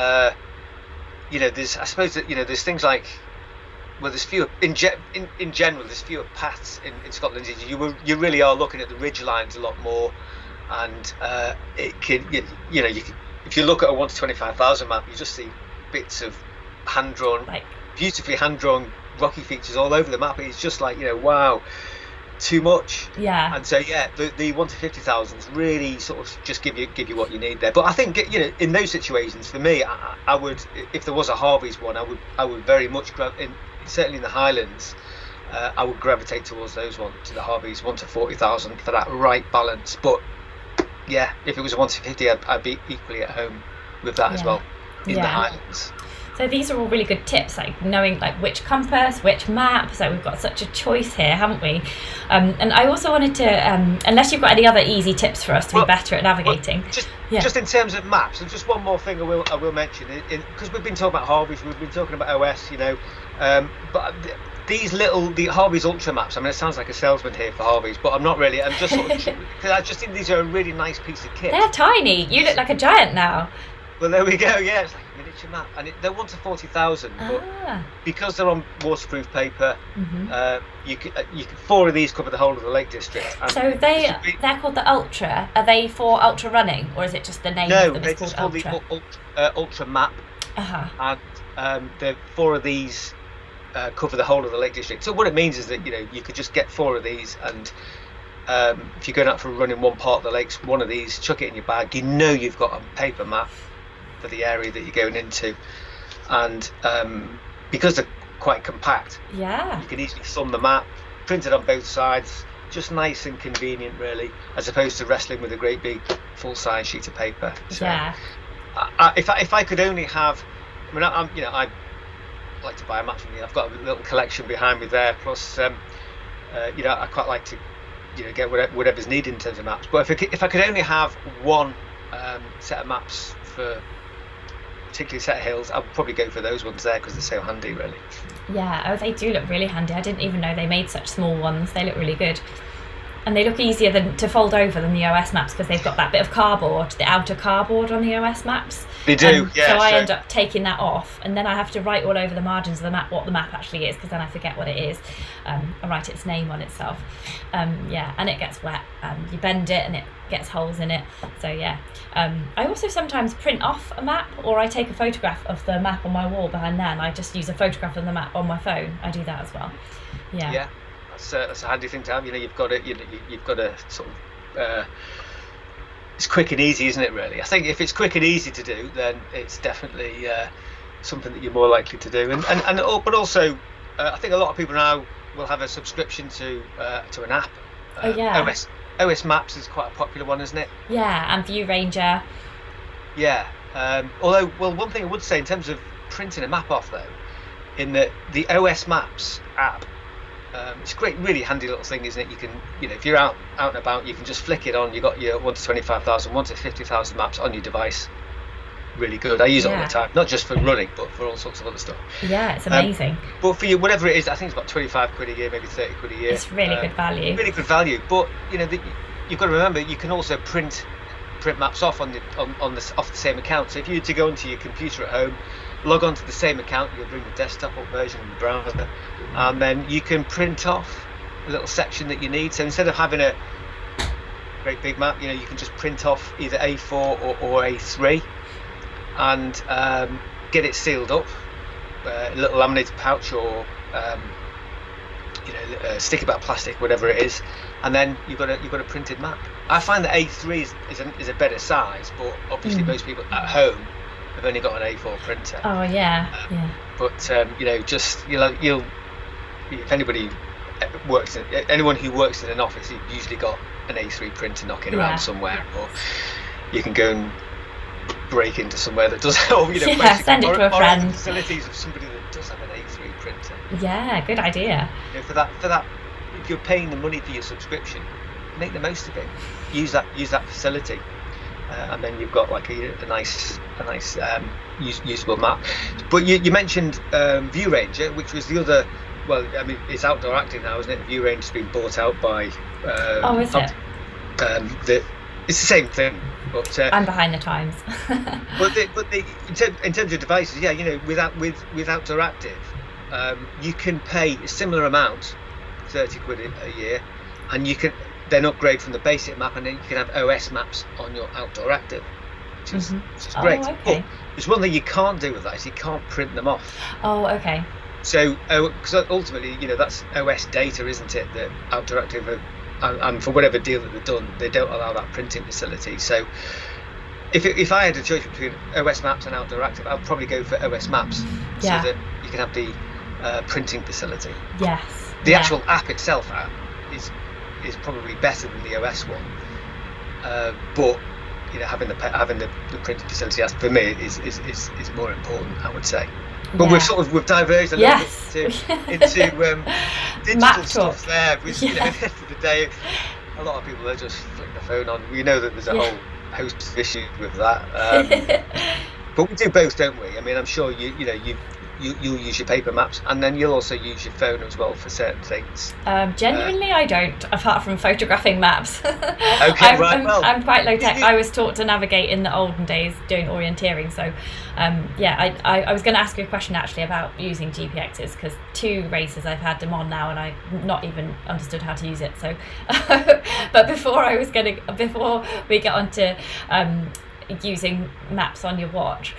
there's, I suppose that there's things like, well, there's fewer in general. There's fewer paths in Scotland. You really are looking at the ridge lines a lot more. And it can, if you look at a 1 to 25,000 map, you just see bits of beautifully hand-drawn rocky features all over the map. It's just like, wow, too much. Yeah. And so the 1 to 50,000s really sort of just give you what you need there. But I think in those situations, for me, I would, if there was a Harvey's one, I would very much certainly in the Highlands. I would gravitate towards those ones, to the Harvey's 1 to 40,000 for that right balance. But yeah, if it was a 1 to 50, I'd be equally at home with that as well in the Highlands. So these are all really good tips, like knowing which compass, which map. So we've got such a choice here, haven't we? And I also wanted to, unless you've got any other easy tips for us to be better at navigating. Just in terms of maps, and just one more thing I will mention, because we've been talking about Harvey's, we've been talking about OS, but the Harvey's Ultra maps, I mean, it sounds like a salesman here for Harvey's, but I'm not really. I'm just sort of, because I just think these are a really nice piece of kit. They're tiny. You look like a giant now. Well, there we go. Yeah, it's like a miniature map, and they're 1 to 40,000. But because they're on waterproof paper, you can 4 of these cover the whole of the Lake District. And so they're called the Ultra. Are they for ultra running, or is it just the name? No, of them? they're just called the Ultra map. And the 4 of these cover the whole of the Lake District. So what it means is that you could just get 4 of these, and if you're going out for a run in one part of the lakes, one of these, chuck it in your bag. You've got a paper map for the area that you're going into, and because they're quite compact, you can easily thumb the map, print it on both sides, just nice and convenient, really, as opposed to wrestling with a great big full-size sheet of paper. So, if I could only have, I mean, I like to buy a map from you. I've got a little collection behind me there. Plus, I quite like to, get whatever's needed in terms of maps. But if I could only have one set of maps for particularly set of hills, I would probably go for those ones there because they're so handy, really. Yeah, they do look really handy. I didn't even know they made such small ones. They look really good. And they look easier to fold over than the OS maps because they've got that bit of cardboard, the outer cardboard on the OS maps. They do, So I end up taking that off, and then I have to write all over the margins of the map what the map actually is, because then I forget what it is. I write its name on itself. And it gets wet. You bend it and it gets holes in it. So I also sometimes print off a map, or I take a photograph of the map on my wall behind there, and I just use a photograph of the map on my phone. I do that as well. Yeah. That's a handy thing to have. You've got it. You've got a sort of. It's quick and easy, isn't it? Really, I think if it's quick and easy to do, then it's definitely something that you're more likely to do. But also, I think a lot of people now will have a subscription to an app. OS Maps is quite a popular one, isn't it? Yeah, and View Ranger. Yeah. Although, one thing I would say in terms of printing a map off, though, in the OS Maps app. It's a great, really handy little thing, isn't it? You can, if you're out and about, you can just flick it on. You've got your 1 to 25,000, 1 to 50,000 maps on your device, really good. I use it all the time, not just for running, but for all sorts of other stuff. Yeah, it's amazing. But for you, whatever it is, I think it's about 25 quid a year, maybe 30 quid a year. It's really good value. Really good value. But you've got to remember, you can also print maps off off the same account. So if you were to go onto your computer at home, log on to the same account, you'll bring the desktop up version in the browser, and then you can print off a little section that you need. So instead of having a great big map, you can just print off either A4 or A3 and get it sealed up, a little laminated pouch or sticky back plastic, whatever it is, and then you've got a printed map. I find that A3 is a better size, but obviously most people at home have only got an A4 printer. Oh yeah, But just you'll if anybody anyone who works in an office, you've usually got an A3 printer knocking around somewhere, or you can go and break into somewhere that does help. Send it to a friend. Facilities of somebody that does have an A3 printer. Yeah, good idea. For that, if you're paying the money for your subscription, make the most of it. Use that facility, and then you've got like a nice usable map. But you mentioned View Ranger, which was the other. Well, I mean, it's outdoor active now, isn't it? View Ranger's been bought out by. Is it? It's the same thing, but I'm behind the times. but in terms of devices, with outdoor active, you can pay a similar amount, 30 quid a year, and you can then upgrade from the basic map, and then you can have OS maps on your outdoor active, which is great. Okay. But there's one thing you can't do with that, is you can't print them off. Oh, okay. So, because ultimately, that's OS data, isn't it? That Outdoor Active, and for whatever deal that they've done, they don't allow that printing facility. So, if I had a choice between OS Maps and Outdoor Active, I'd probably go for OS Maps, so that you can have the printing facility. Yes. The actual app itself is probably better than the OS one, but having the printing facility for me is more important, I would say. But we've diverged a little bit into digital stuff there. Which, at the end of the day, a lot of people are just flick the phone on. We know that there's a whole host of issues with that. But we do both, don't we? I mean, I'm sure you'll use your paper maps, and then you'll also use your phone as well for certain things. Genuinely, I don't, apart from photographing maps. Okay, I'm quite low tech. I was taught to navigate in the olden days doing orienteering, so I was going to ask you a question actually about using GPXs, because 2 races I've had them on now and I've not even understood how to use it. So, but before we get on to using maps on your watch,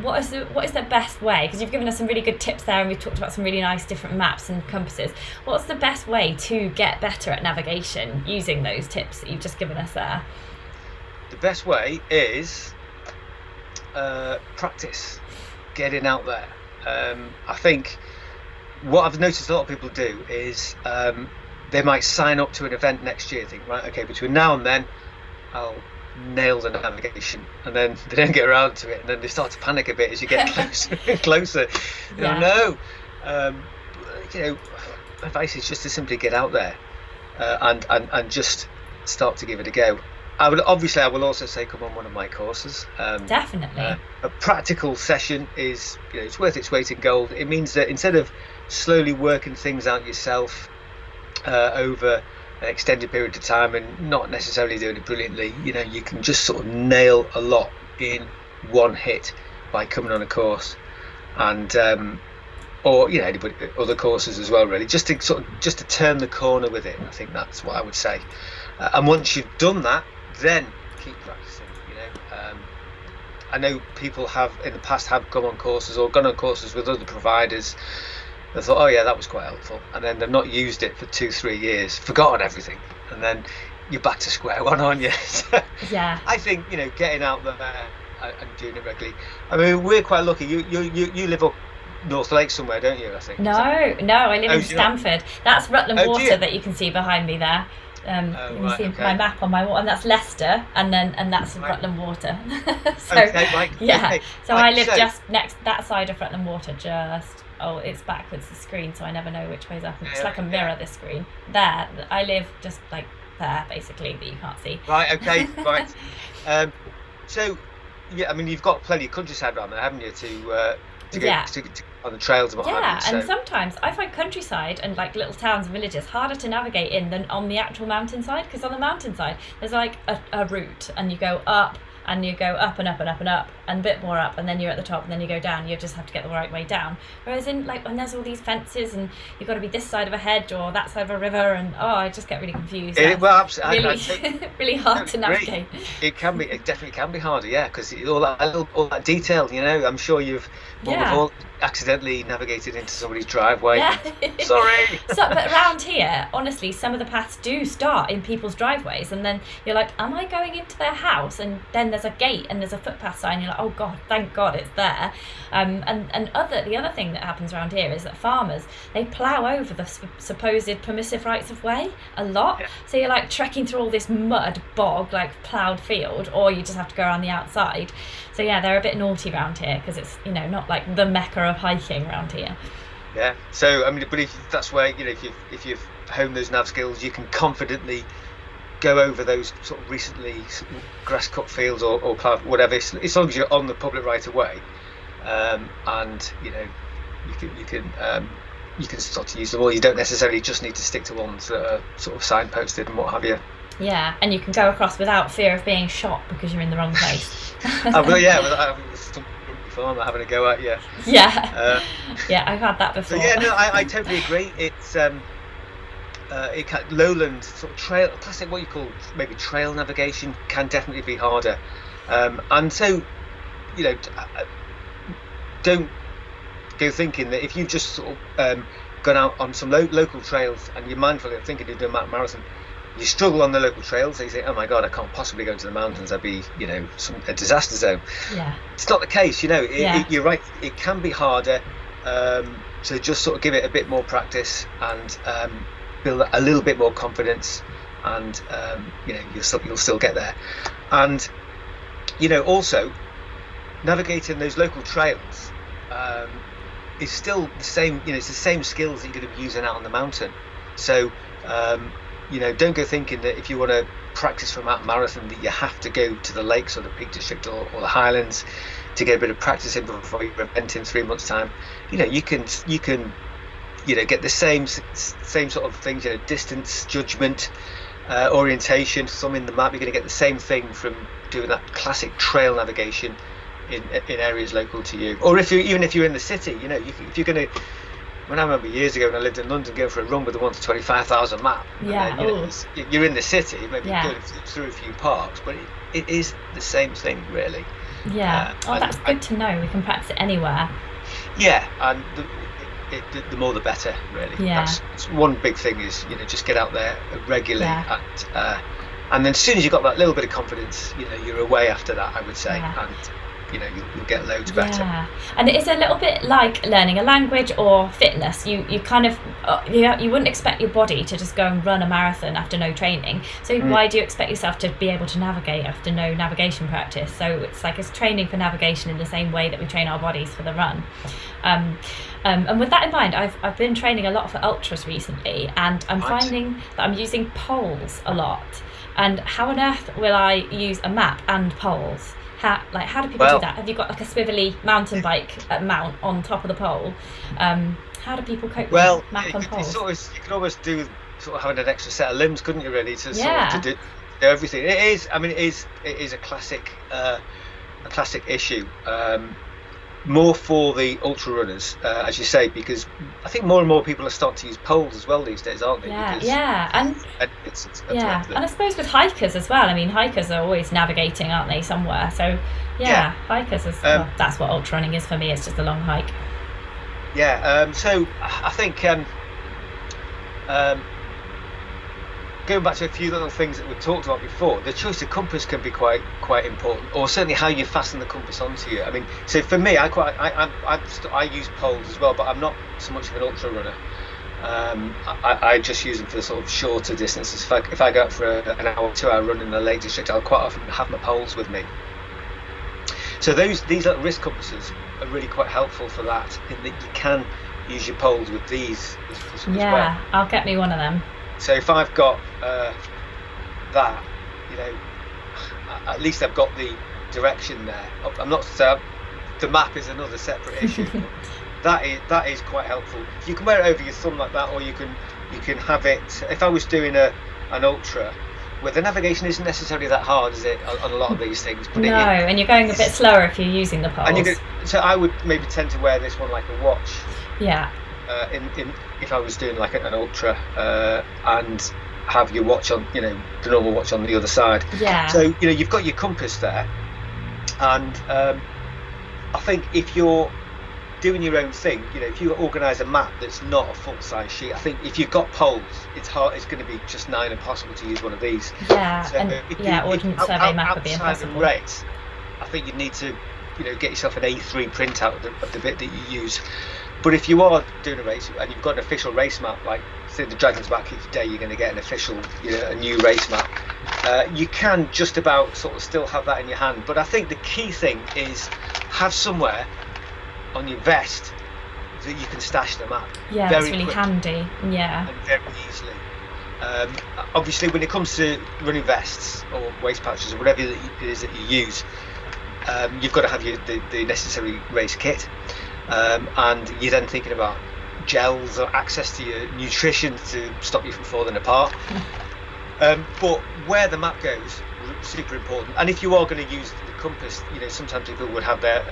what is the best way? Because you've given us some really good tips there, and we've talked about some really nice different maps and compasses. What's the best way to get better at navigation using those tips that you've just given us there? The best way is practice, getting out there. I think what I've noticed a lot of people do is they might sign up to an event next year, think, right, okay, between now and then I'll nail the navigation, and then they don't get around to it, and then they start to panic a bit as you get closer and closer. Advice is just to simply get out there and just start to give it a go. I will also say come on one of my courses. Definitely. A practical session is, it's worth its weight in gold. It means that instead of slowly working things out yourself over an extended period of time and not necessarily doing it brilliantly, you can just sort of nail a lot in one hit by coming on a course, and anybody, other courses as well, really, just to turn the corner with it. I think that's what I would say. And once you've done that, then keep practicing. I know people have in the past have gone on courses with other providers. They thought, oh yeah, that was quite helpful, and then they've not used it for 2-3 years, forgotten everything, and then you're back to square one, aren't you? So yeah. I think getting out there and doing it regularly. I mean, we're quite lucky. You live up North Lake somewhere, don't you? I think. No, I live in Stamford. That's Rutland Water that you can see behind me there. You see my map on my wall, and that's Leicester, and that's Rutland Water. So I live just next that side of Rutland Water. It's backwards the screen, so I never know which way's up. It's like a mirror, this screen. There, I live just like there, basically, that you can't see. Right. Okay. Right. So yeah, I mean, you've got plenty of countryside around there, haven't you, to go to on the trails and what have you. And sometimes I find countryside and like little towns and villages harder to navigate in than on the actual mountainside, because on the mountainside there's like a route, and you go up and you go up and up and up and up and a bit more up, and then you're at the top, and then you go down. You just have to get the right way down. Whereas in like when there's all these fences and you've got to be this side of a hedge or that side of a river, and I just get really confused. Well, absolutely, really hard to navigate. It definitely can be harder, yeah, because all that detail. You know, I'm sure we've all accidentally navigated into somebody's driveway. Yeah. Sorry. But around here, honestly, some of the paths do start in people's driveways, and then you're like, am I going into their house? And then there's a gate and there's a footpath sign. You're like, oh God, thank God it's there. The other thing that happens around here is that farmers, they plough over the supposed permissive rights of way a lot. Yeah. So you're like trekking through all this mud, bog, like ploughed field, or you just have to go around the outside. So yeah, they're a bit naughty around here, because it's, you know, not like the mecca of hiking around here. Yeah. So I mean, but if that's where, you know, if you've honed those nav skills, you can confidently go over those sort of recently grass cut fields or ploughed, whatever. As long as you're on the public right of way, and you know, you can start to use them all. You don't necessarily just need to stick to ones that are sort of signposted and what have you. Yeah, and you can go across without fear of being shot because you're in the wrong place. Some farmer having a go at you. Yeah, yeah, I've had that before. So yeah, no, I totally agree. It's lowland sort of trail, classic what you call maybe trail navigation can definitely be harder, and so, you know, don't go thinking that if you've just sort of gone out on some local trails and you're mindful of thinking you're doing a marathon, you struggle on the local trails, so you say, oh my God, I can't possibly go into the mountains, I'd be, you know, a disaster zone. Yeah. It's not the case, you know. You're right, it can be harder, so just sort of give it a bit more practice and build a little bit more confidence, and you know, you'll still get there. And you know, also navigating those local trails is still the same, you know, it's the same skills that you're going to be using out on the mountain. So you know, don't go thinking that if you want to practice for a marathon that you have to go to the lakes or the Peak District or the Highlands to get a bit of practice in before you event in 3 months' time. You know, you can you know, get the same sort of things, you know, distance, judgment, orientation, some in the map. You're going to get the same thing from doing that classic trail navigation in areas local to you. Or even if you're in the city, you know, if you're going to. When I remember years ago when I lived in London, going for a run with the 1 to 25,000 map. Yeah. And then, you know, you're in the city, maybe going through a few parks, but it is the same thing, really. Yeah. That's good to know. We can practice it anywhere. Yeah, and the more the better, really. Yeah. That's one big thing is, you know, just get out there regularly, and then as soon as you've got that little bit of confidence, you know, you're away after that, I would say, and you know, you'll get loads better. Yeah, and it is a little bit like learning a language or fitness. You kind of you wouldn't expect your body to just go and run a marathon after no training. So why do you expect yourself to be able to navigate after no navigation practice? So it's like it's training for navigation in the same way that we train our bodies for the run. And with that in mind, I've been training a lot for ultras recently, and I'm finding that I'm using poles a lot. And how on earth will I use a map and poles? How do people do that? Have you got like a swivelly mountain bike mount on top of the pole? How do people cope with map and poles? You could almost do sort of having an extra set of limbs, couldn't you? Really, to sort of to do everything. It is. I mean, it is a classic issue. More for the ultra runners, as you say, because I think more and more people are starting to use poles as well these days, aren't they? And I suppose with hikers as well. I mean, hikers are always navigating, aren't they, somewhere? So hikers is that's what ultra running is for me. It's just a long hike. So I think going back to a few little things that we've talked about before, the choice of compass can be quite important, or certainly how you fasten the compass onto you. I mean, so for me, I use poles as well, but I'm not so much of an ultra runner. I just use them for the sort of shorter distances. If I go out for an hour, 2 hour run in the Lake District, I'll quite often have my poles with me. So these little wrist compasses are really quite helpful for that, in that you can use your poles with these as well. I'll get me one of them. So if I've got that, you know, at least I've got the direction there. I'm not saying the map is another separate issue. But that is quite helpful. You can wear it over your thumb like that, or you can have it. If I was doing an ultra, where the navigation isn't necessarily that hard, is it, on a lot of these things? But and you're going a bit slower if you're using the poles. So I would maybe tend to wear this one like a watch. Yeah. If I was doing like an ultra, and have your watch on, the normal watch on the other side. Yeah. So you've got your compass there, and I think if you're doing your own thing, if you organise a map that's not a full-size sheet, I think if you've got poles, it's going to be just nigh impossible to use one of these. Yeah. So Ordnance Survey map would be impossible. Race, I think you need to, get yourself an A3 printout of the bit that you use. But if you are doing a race and you've got an official race map, like say the Dragon's Back each day, you're going to get an official, a new race map. You can just about sort of still have that in your hand. But I think the key thing is have somewhere on your vest that you can stash the map. Yeah, very it's really quickly, and very easily. Obviously, when it comes to running vests or waist pouches or whatever it is that you use, you've got to have the necessary race kit. And you're then thinking about gels or access to your nutrition to stop you from falling apart. But where the map goes, super important. And if you are going to use the compass, sometimes people would have their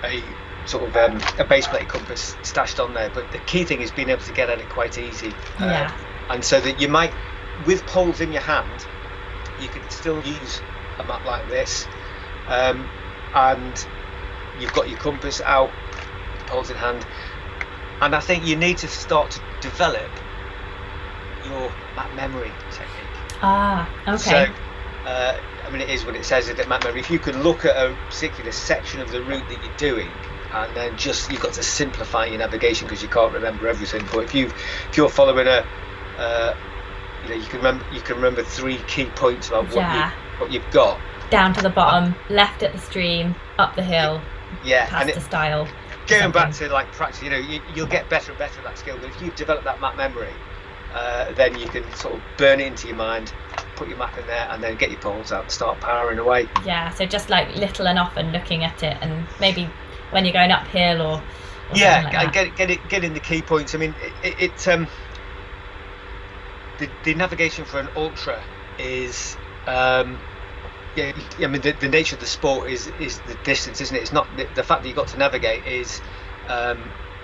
a sort of a base plate compass stashed on there. But the key thing is being able to get at it quite easy. And so that you might, with poles in your hand, you can still use a map like this. And you've got your compass out, poles in hand, and I think you need to start to develop your map memory technique. Okay. So, it is what it says in the map memory. If you can look at a particular section of the route that you're doing, and then you've got to simplify your navigation because you can't remember everything. But if you're following you can remember 3 key points about what you've got. Down to the bottom, left at the stream, up the hill. Yeah, past the style. Going back to like practice, you'll get better and better at that skill. But if you develop that map memory, then you can sort of burn it into your mind, put your map in there, and then get your poles out and start powering away. Yeah, so just like little and often looking at it, and maybe when you're going uphill or yeah, like get in the key points. The navigation for an ultra is. The nature of the sport is the distance, isn't it? It's not the fact that you got to navigate is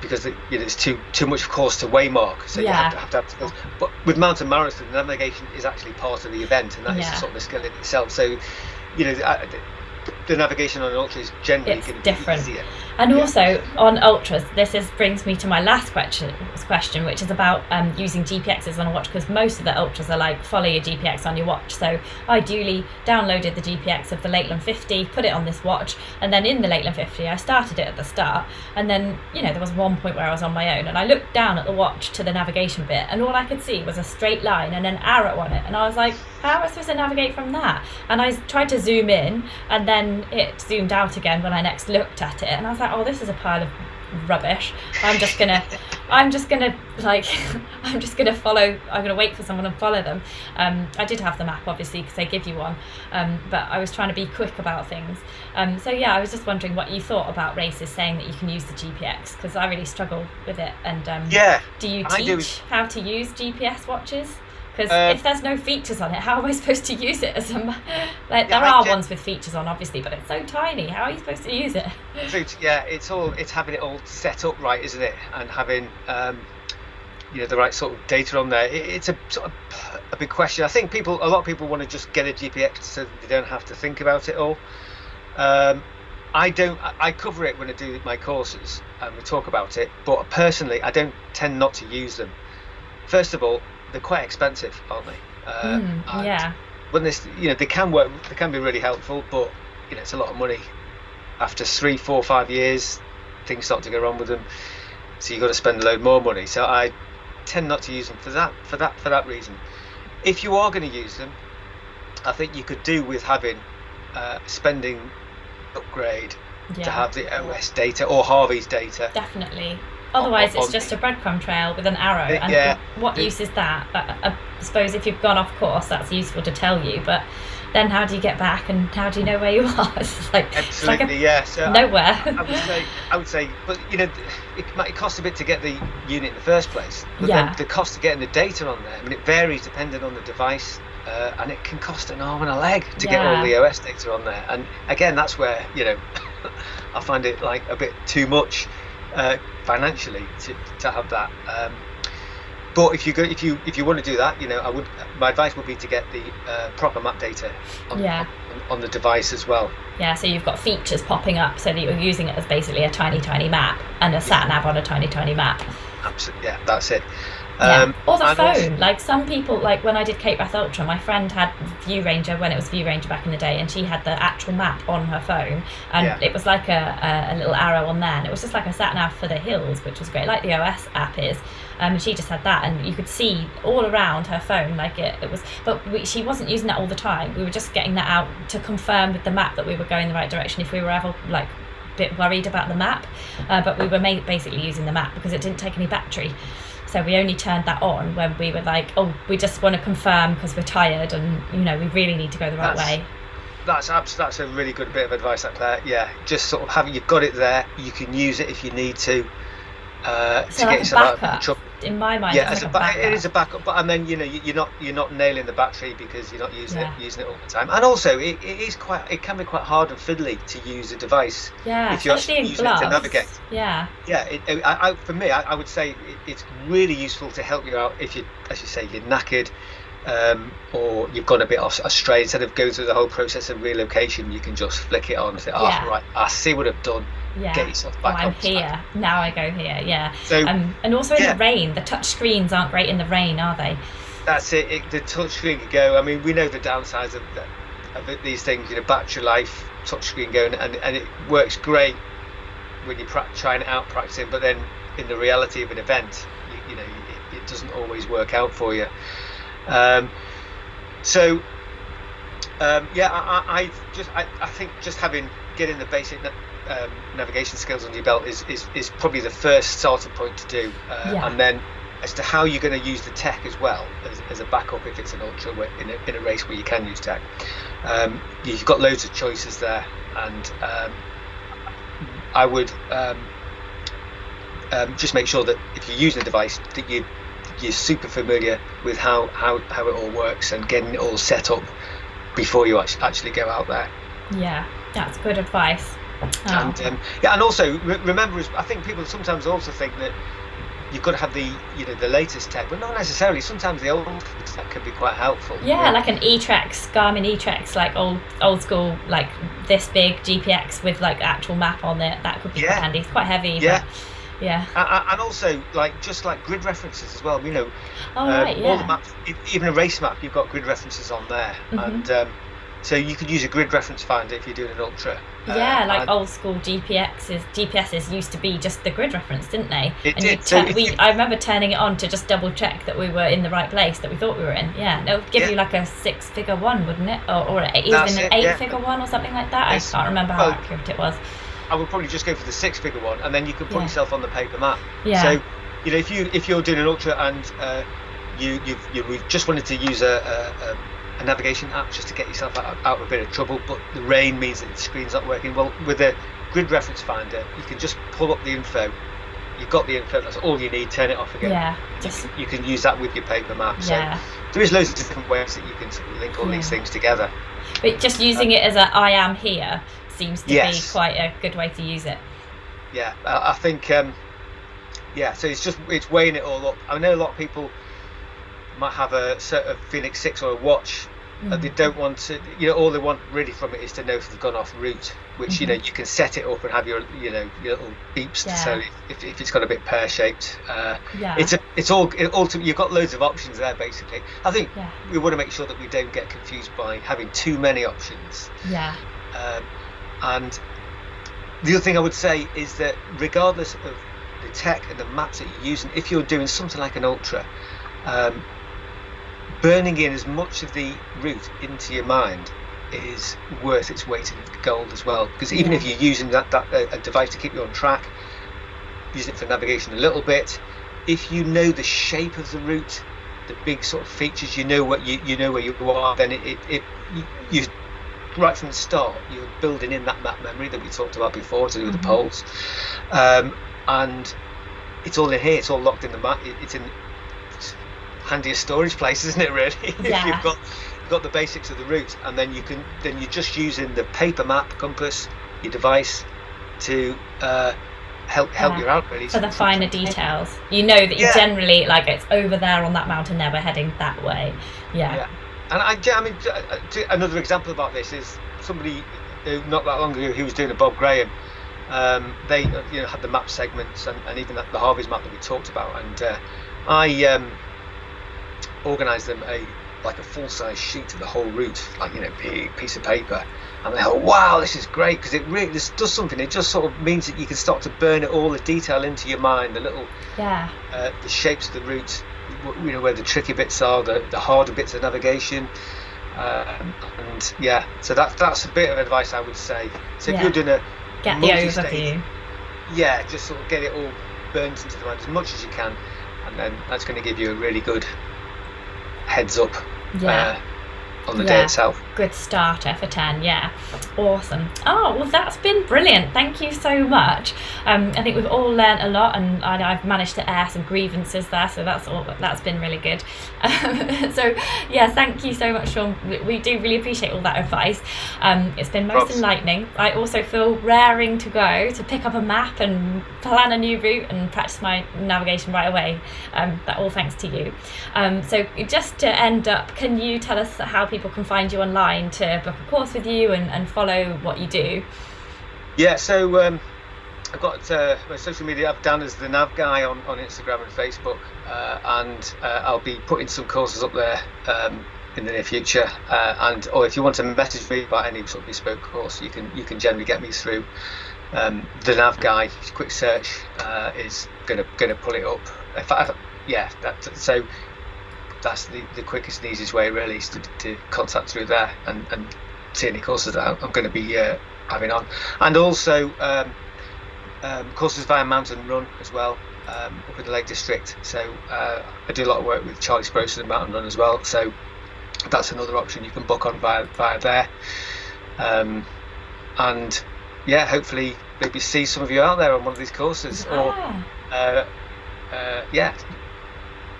because it's too much course to waymark, so you have to skills. But with mountain marathon, the navigation is actually part of the event, and that is sort of a skill in itself. So the navigation on an ultra is generally going to be different. Easier. And also on ultras, brings me to my last question, which is about using GPXs on a watch, because most of the ultras are like follow your GPX on your watch. So I duly downloaded the GPX of the Lakeland 50, put it on this watch, and then in the Lakeland 50 I started it at the start, and then there was one point where I was on my own and I looked down at the watch to the navigation bit, and all I could see was a straight line and an arrow on it, and I was like, how am I supposed to navigate from that? And I tried to zoom in, and then it zoomed out again when I next looked at it, and I was like, oh, this is a pile of rubbish. I'm just gonna follow. I'm gonna wait for someone and follow them. I did have the map obviously because they give you one, but I was trying to be quick about things. I was just wondering what you thought about races saying that you can use the GPX, because I really struggle with it. And do you teach how to use GPS watches? Because if there's no features on it, how am I supposed to use it as a there are ones with features on obviously, but it's so tiny, how are you supposed to use it? It's having it all set up right, isn't it, and having the right sort of data on there. It's a sort of a big question. I think a lot of people want to just get a GPX so that they don't have to think about it all. I cover it when I do my courses and we talk about it, but personally I don't tend not to use them. First of all, they're quite expensive, aren't they? When they can work, they can be really helpful, but it's a lot of money. After 3, 4, 5 years, things start to go wrong with them, so you've got to spend a load more money. So I tend not to use them for that reason. If you are going to use them, I think you could do with having spending upgrade to have the OS data or Harvey's data. Definitely. Otherwise, it's just a breadcrumb trail with an arrow. And what use is that? I suppose if you've gone off course, that's useful to tell you. But then how do you get back, and how do you know where you are? It's like absolutely, So nowhere. I would say, but it costs a bit to get the unit in the first place. But then the cost of getting the data on there, I mean, it varies depending on the device, and it can cost an arm and a leg to get all the OS data on there. And again, that's where I find it like a bit too much financially to have that. But if you want to do that, my advice would be to get the proper map data on the device as well. Yeah, so you've got features popping up so that you're using it as basically a tiny map, and a sat nav on a tiny map. Absolutely, that's it. Or the phone. Like some people, like when I did Cape Wrath Ultra, my friend had View Ranger when it was View Ranger back in the day, and she had the actual map on her phone, and it was like a little arrow on there, and it was just like a sat nav for the hills, which was great, like the OS app is. And she just had that, and you could see all around her phone, like it was. But she wasn't using that all the time. We were just getting that out to confirm with the map that we were going the right direction. If we were ever like a bit worried about the map, but we were basically using the map because it didn't take any battery. So we only turned that on when we were like, oh, we just want to confirm because we're tired, and we really need to go the right way. That's a really good bit of advice, that Claire. Yeah, just sort of you've got it there. You can use it if you need to. To get yourself out of trouble. In my mind, it is a backup, but and then you're not nailing the battery because you're not using it all the time. And also, it can be quite hard and fiddly to use a device if you're actually using it to navigate. For me, I would say it's really useful to help you out if you, as you say, you're knackered. Or you've gone a bit astray. Instead of going through the whole process of relocation, you can just flick it on and say, right, I see what I've done. Get yourself back I'm here. Now I go here. So, and also in the rain, the touch screens aren't great in the rain, are they? That's it. The touch screen could go. I mean, we know the downsides of these things. Battery life, touch screen going, and it works great when you're trying it out, practicing. But then in the reality of an event, it doesn't always work out for you. I think just getting the basic navigation skills on your belt is probably the first starting point to do, and then as to how you're going to use the tech as well as a backup if it's an ultra in a race where you can use tech. You've got loads of choices there, and I would just make sure that if you're using a device that you're super familiar with how it all works and getting it all set up before you actually go out there. Yeah, that's good advice. And also remember, I think people sometimes also think that you've got to have the latest tech, but not necessarily. Sometimes the old tech can be quite helpful. Like an Garmin e-Trex, like old school, like this big GPX with like actual map on it. That could be quite handy. It's quite heavy. And also just like grid references as well. All the maps, even a race map, you've got grid references on there, and so you could use a grid reference finder if you're doing an ultra. Old school GPSs used to be just the grid reference, didn't they? I remember turning it on to just double check that we were in the right place that we thought we were in. It would give you like a 6-figure one, wouldn't it? Or even an 8-figure one or something like that. I can't remember how accurate it was. I would probably just go for the 6-figure one, and then you could put yourself on the paper map. So if you're doing an ultra and you just wanted to use a navigation app just to get yourself out of a bit of trouble, but the rain means that the screen's not working well, with a grid reference finder you can just pull up the info. You've got the info, that's all you need, turn it off again. You can use that with your paper map. So there is loads of different ways that you can sort of link all these things together, but just using it as a I am here seems to be quite a good way to use it. I think so it's weighing it all up. I know a lot of people might have a sort of Phoenix 6 or a watch, and they don't want to, all they want really from it is to know if they've gone off route, which you can set it up and have your little beeps to tell if it's got a bit pear-shaped. It's all you've got loads of options there basically. I think we want to make sure that we don't get confused by having too many options. And the other thing I would say is that regardless of the tech and the maps that you're using, if you're doing something like an ultra, burning in as much of the route into your mind is worth its weight in gold as well, because even if you're using a device to keep you on track, use it for navigation a little bit. If you know the shape of the route, the big sort of features, you know where you are, then you right from the start you're building in that map memory that we talked about before to do with the poles, and it's all in here. It's all locked in the map. It's in handiest storage place, isn't it? Really, yeah. If you've got the basics of the route, and then you're just using the paper map, compass, your device to help you out really. For the finer details, you know that you generally like it's over there on that mountain there, we're heading that way. Yeah. And I mean, another example about this is somebody who not that long ago who was doing a Bob Graham. They had the map segments and even the Harvey's map that we talked about, and I organised them a full-size sheet of the whole route, big piece of paper, and they thought, wow, this is great, because it really does something. It just sort of means that you can start to burn all the detail into your mind, the little the shapes of the route, where the tricky bits are, the harder bits of navigation, so that's a bit of advice I would say. So if you're doing a get the overview, just sort of get it all burnt into the mind as much as you can, and then that's going to give you a really good heads up on the day itself. Good starter for 10. Awesome. Oh, well, that's been brilliant. Thank you so much. I think we've all learnt a lot, and I've managed to air some grievances there, so that's been really good. Thank you so much, Sean. We do really appreciate all that advice. It's been most enlightening. I also feel raring to go to pick up a map and plan a new route and practice my navigation right away. That all thanks to you. So just to end up, can you tell us how people can find you online to book a course with you and follow what you do? So I've got my social media up down as the Nav Guy on Instagram and Facebook, and I'll be putting some courses up there in the near future, or if you want to message me about any sort of bespoke course, you can generally get me through the Nav Guy. Quick search is gonna pull it up. So that's the quickest and easiest way really, is to contact through there and see any courses that I'm going to be having on, and also courses via Mountain Run as well, up in the Lake District. So I do a lot of work with Charlie Sprouse and Mountain Run as well, so that's another option you can book on via there, and hopefully maybe see some of you out there on one of these courses, or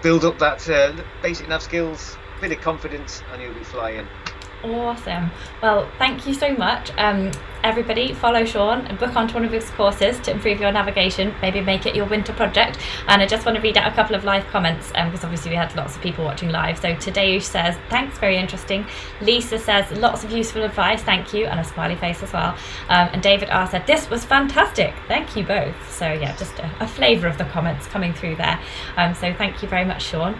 build up that basic nav skills, bit of confidence, and you'll be flying. Awesome. Well, thank you so much. Everybody, follow Sean and book onto one of his courses to improve your navigation, maybe make it your winter project. And I just want to read out a couple of live comments, because obviously we had lots of people watching live. So Tadeusz says, thanks, very interesting. Lisa says, lots of useful advice, thank you, and a smiley face as well. And David R said, this was fantastic, thank you both. So just a flavour of the comments coming through there. So thank you very much, Sean.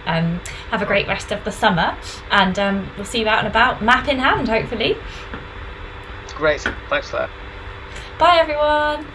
Have a great rest of the summer, and we'll see you out and about, map in hand, hopefully. Great, thanks for that. Bye everyone.